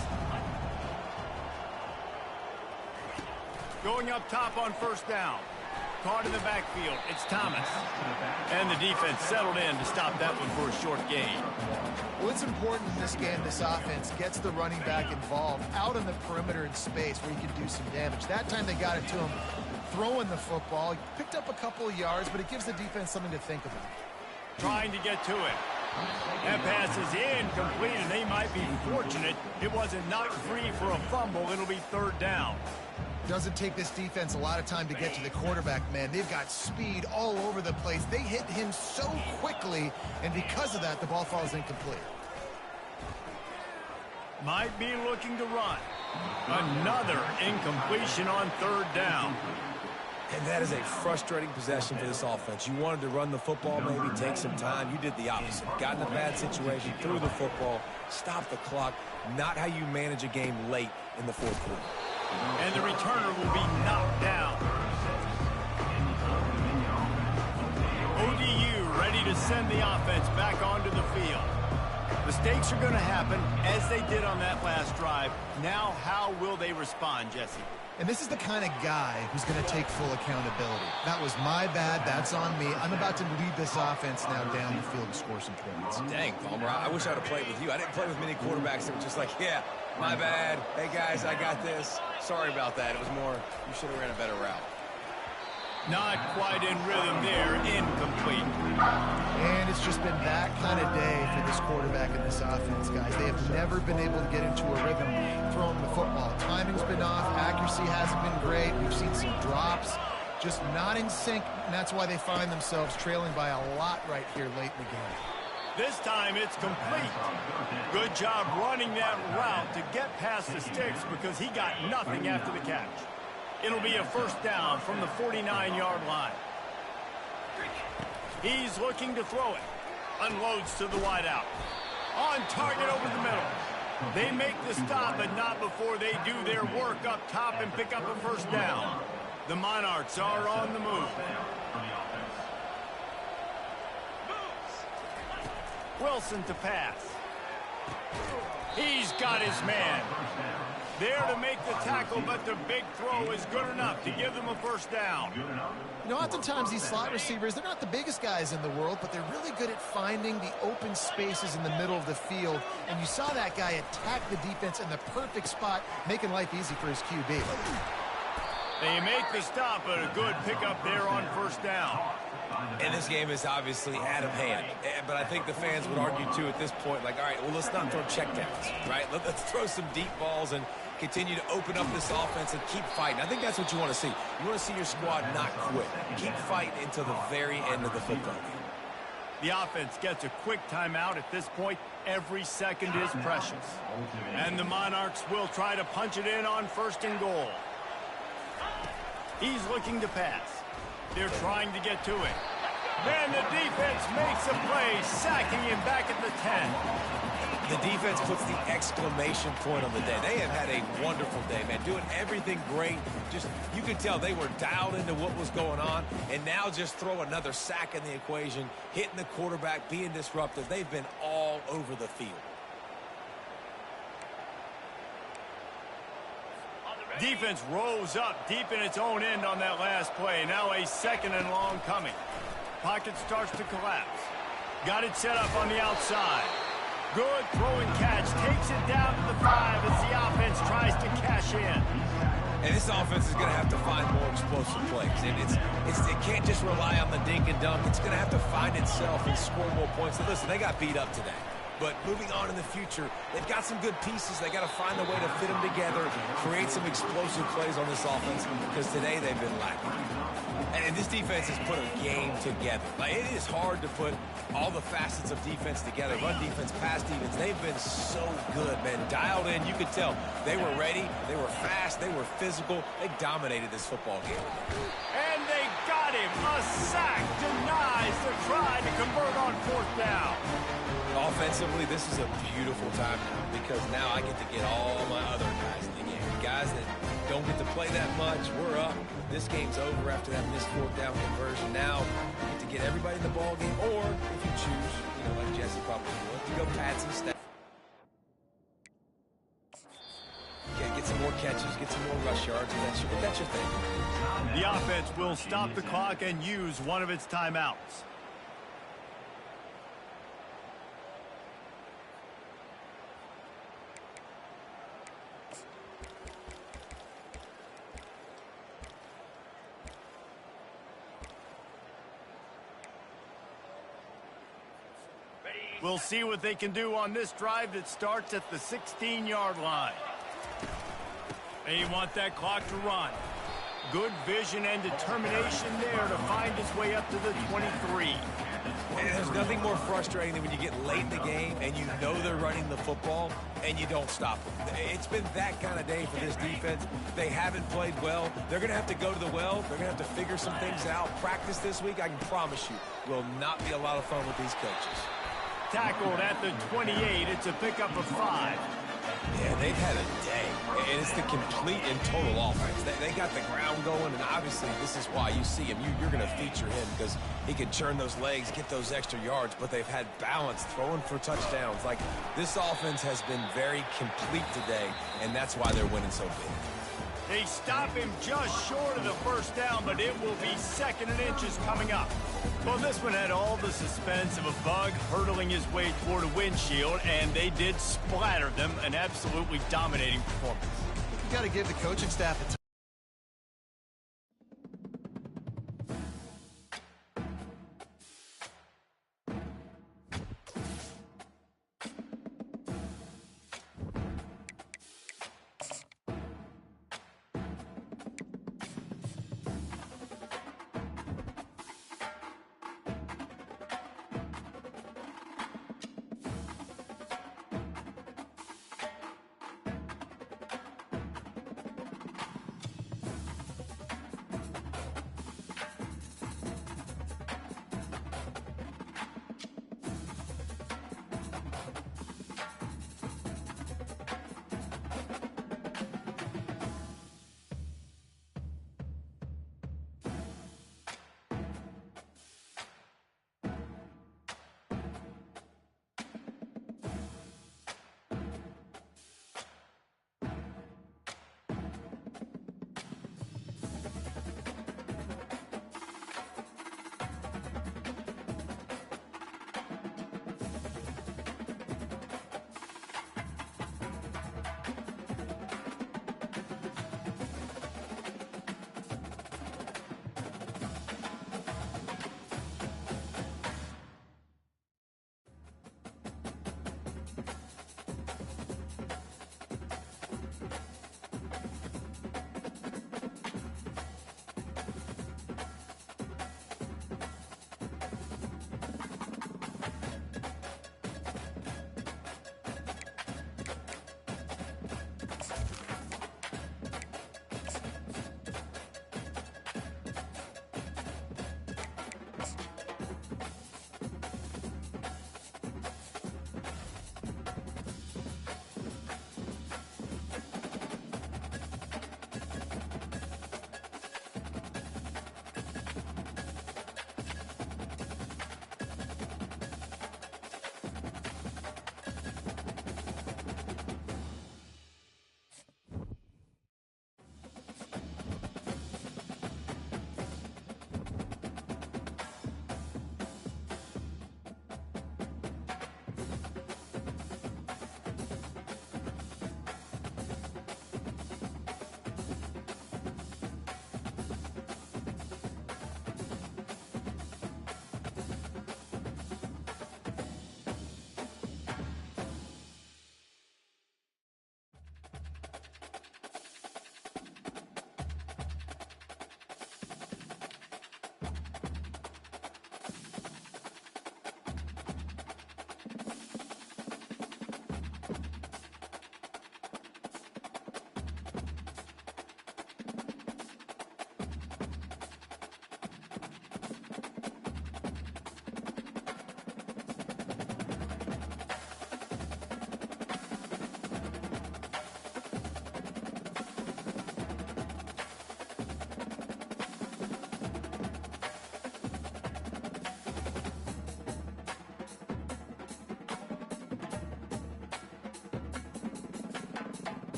Going up top on first down. Caught in the backfield. It's Thomas. And the defense settled in to stop that one for a short gain. Well, it's important in this game this offense gets the running back involved out on the perimeter in space where he can do some damage. That time they got it to him throwing the football. He picked up a couple of yards, but it gives the defense something to think about. Trying to get to it. That pass is incomplete, and they might be fortunate it wasn't knocked free for a fumble. It'll be 3rd down. Doesn't take this defense a lot of time to get to the quarterback, man. They've got speed all over the place. They hit him so quickly, and because of that, the ball falls incomplete. Might be looking to run. Another incompletion on 3rd down. And that is a frustrating possession for this offense. You wanted to run the football, maybe take some time. You did the opposite. Got in a bad situation, threw the football, stopped the clock. Not how you manage a game late in the 4th quarter. And the returner will be knocked down. ODU ready to send the offense back onto the field. Mistakes are going to happen as they did on that last drive. Now, how will they respond, Jesse? And this is the kind of guy who's going to take full accountability. That was my bad. That's on me. I'm about to lead this offense now down the field to score some points. Dang, Palmer, I wish I would have played with you. I didn't play with many quarterbacks that were just like, yeah, my bad. Hey, guys, I got this. Sorry about that. It was more, you should have ran a better route. Not quite in rhythm there. Incomplete. And it's just been that kind of day for this quarterback and this offense, guys. They have never been able to get into a rhythm throwing the football. Timing's been off. Accuracy hasn't been great. We've seen some drops. Just not in sync, and that's why they find themselves trailing by a lot right here late in the game. This time it's complete. Good job running that route to get past the sticks because he got nothing after the catch. It'll be a first down from the 49-yard line. He's looking to throw it. Unloads to the wideout. On target over the middle. They make the stop, but not before they do their work up top and pick up a first down. The Monarchs are on the move. Wilson to pass. He's got his man. There to make the tackle, but the big throw is good enough to give them a first down. You know, oftentimes these slot receivers, they're not the biggest guys in the world, but they're really good at finding the open spaces in the middle of the field. And you saw that guy attack the defense in the perfect spot, making life easy for his QB. They make the stop, but a good pickup there on first down. And this game is obviously out of hand. But I think the fans would argue, too, at this point, like, all right, well, let's not throw checkdowns, right? Let's throw some deep balls and continue to open up this offense and keep fighting. I think that's what you want to see. You want to see your squad not quit. Keep fighting until the very end of the football game. The offense gets a quick timeout at this point. Every second is precious. And the Monarchs will try to punch it in on first and goal. He's looking to pass. They're trying to get to it. And the defense makes a play, sacking him back at the 10. The defense puts the exclamation point on the day. They have had a wonderful day, man, doing everything great. Just, you could tell they were dialed into what was going on, and now just throw another sack in the equation, hitting the quarterback, being disruptive. They've been all over the field. Defense rose up deep in its own end on that last play. Now a second and long coming. Pocket starts to collapse. Got it set up on the outside. Good throwing catch. Takes it down to the 5 as the offense tries to cash in. And this offense is going to have to find more explosive plays. And it can't just rely on the dink and dunk. It's going to have to find itself and score more points. And listen, they got beat up today. But moving on in the future, they've got some good pieces. They got to find a way to fit them together, create some explosive plays on this offense, because today they've been lacking. And this defense has put a game together. Like, it is hard to put all the facets of defense together. Run defense, pass defense. They've been so good, man. Dialed in. You could tell they were ready. They were fast. They were physical. They dominated this football game. And they got him. A sack denies the try to convert on fourth down. Offensively, this is a beautiful time because now I get to get all my other guys in the game. Guys that don't get to play that much, we're up. This game's over after that missed fourth down conversion. Now, you get to get everybody in the ball game, or if you choose, like Jesse probably would, to go pad some stats. Get some more catches, get some more rush yards, and that's your thing. The offense will stop the clock and use one of its timeouts. We'll see what they can do on this drive that starts at the 16-yard line. They want that clock to run. Good vision and determination there to find his way up to the 23. And there's nothing more frustrating than when you get late in the game and you know they're running the football and you don't stop them. It's been that kind of day for this defense. They haven't played well. They're going to have to go to the well. They're going to have to figure some things out. Practice this week, I can promise you, will not be a lot of fun with these coaches. Tackled at the 28. It's a pickup of 5. Yeah, they've had a day, and it's the complete and total offense. They got the ground going, and obviously this is why you see him. You're going to feature him because he can churn those legs, get those extra yards, but they've had balance, throwing for touchdowns. Like, this offense has been very complete today, and that's why they're winning so big. They stop him just short of the first down, but it will be 2nd and inches coming up. Well, this one had all the suspense of a bug hurtling his way toward a windshield, and they did splatter them. An absolutely dominating performance. You got to give the coaching staff a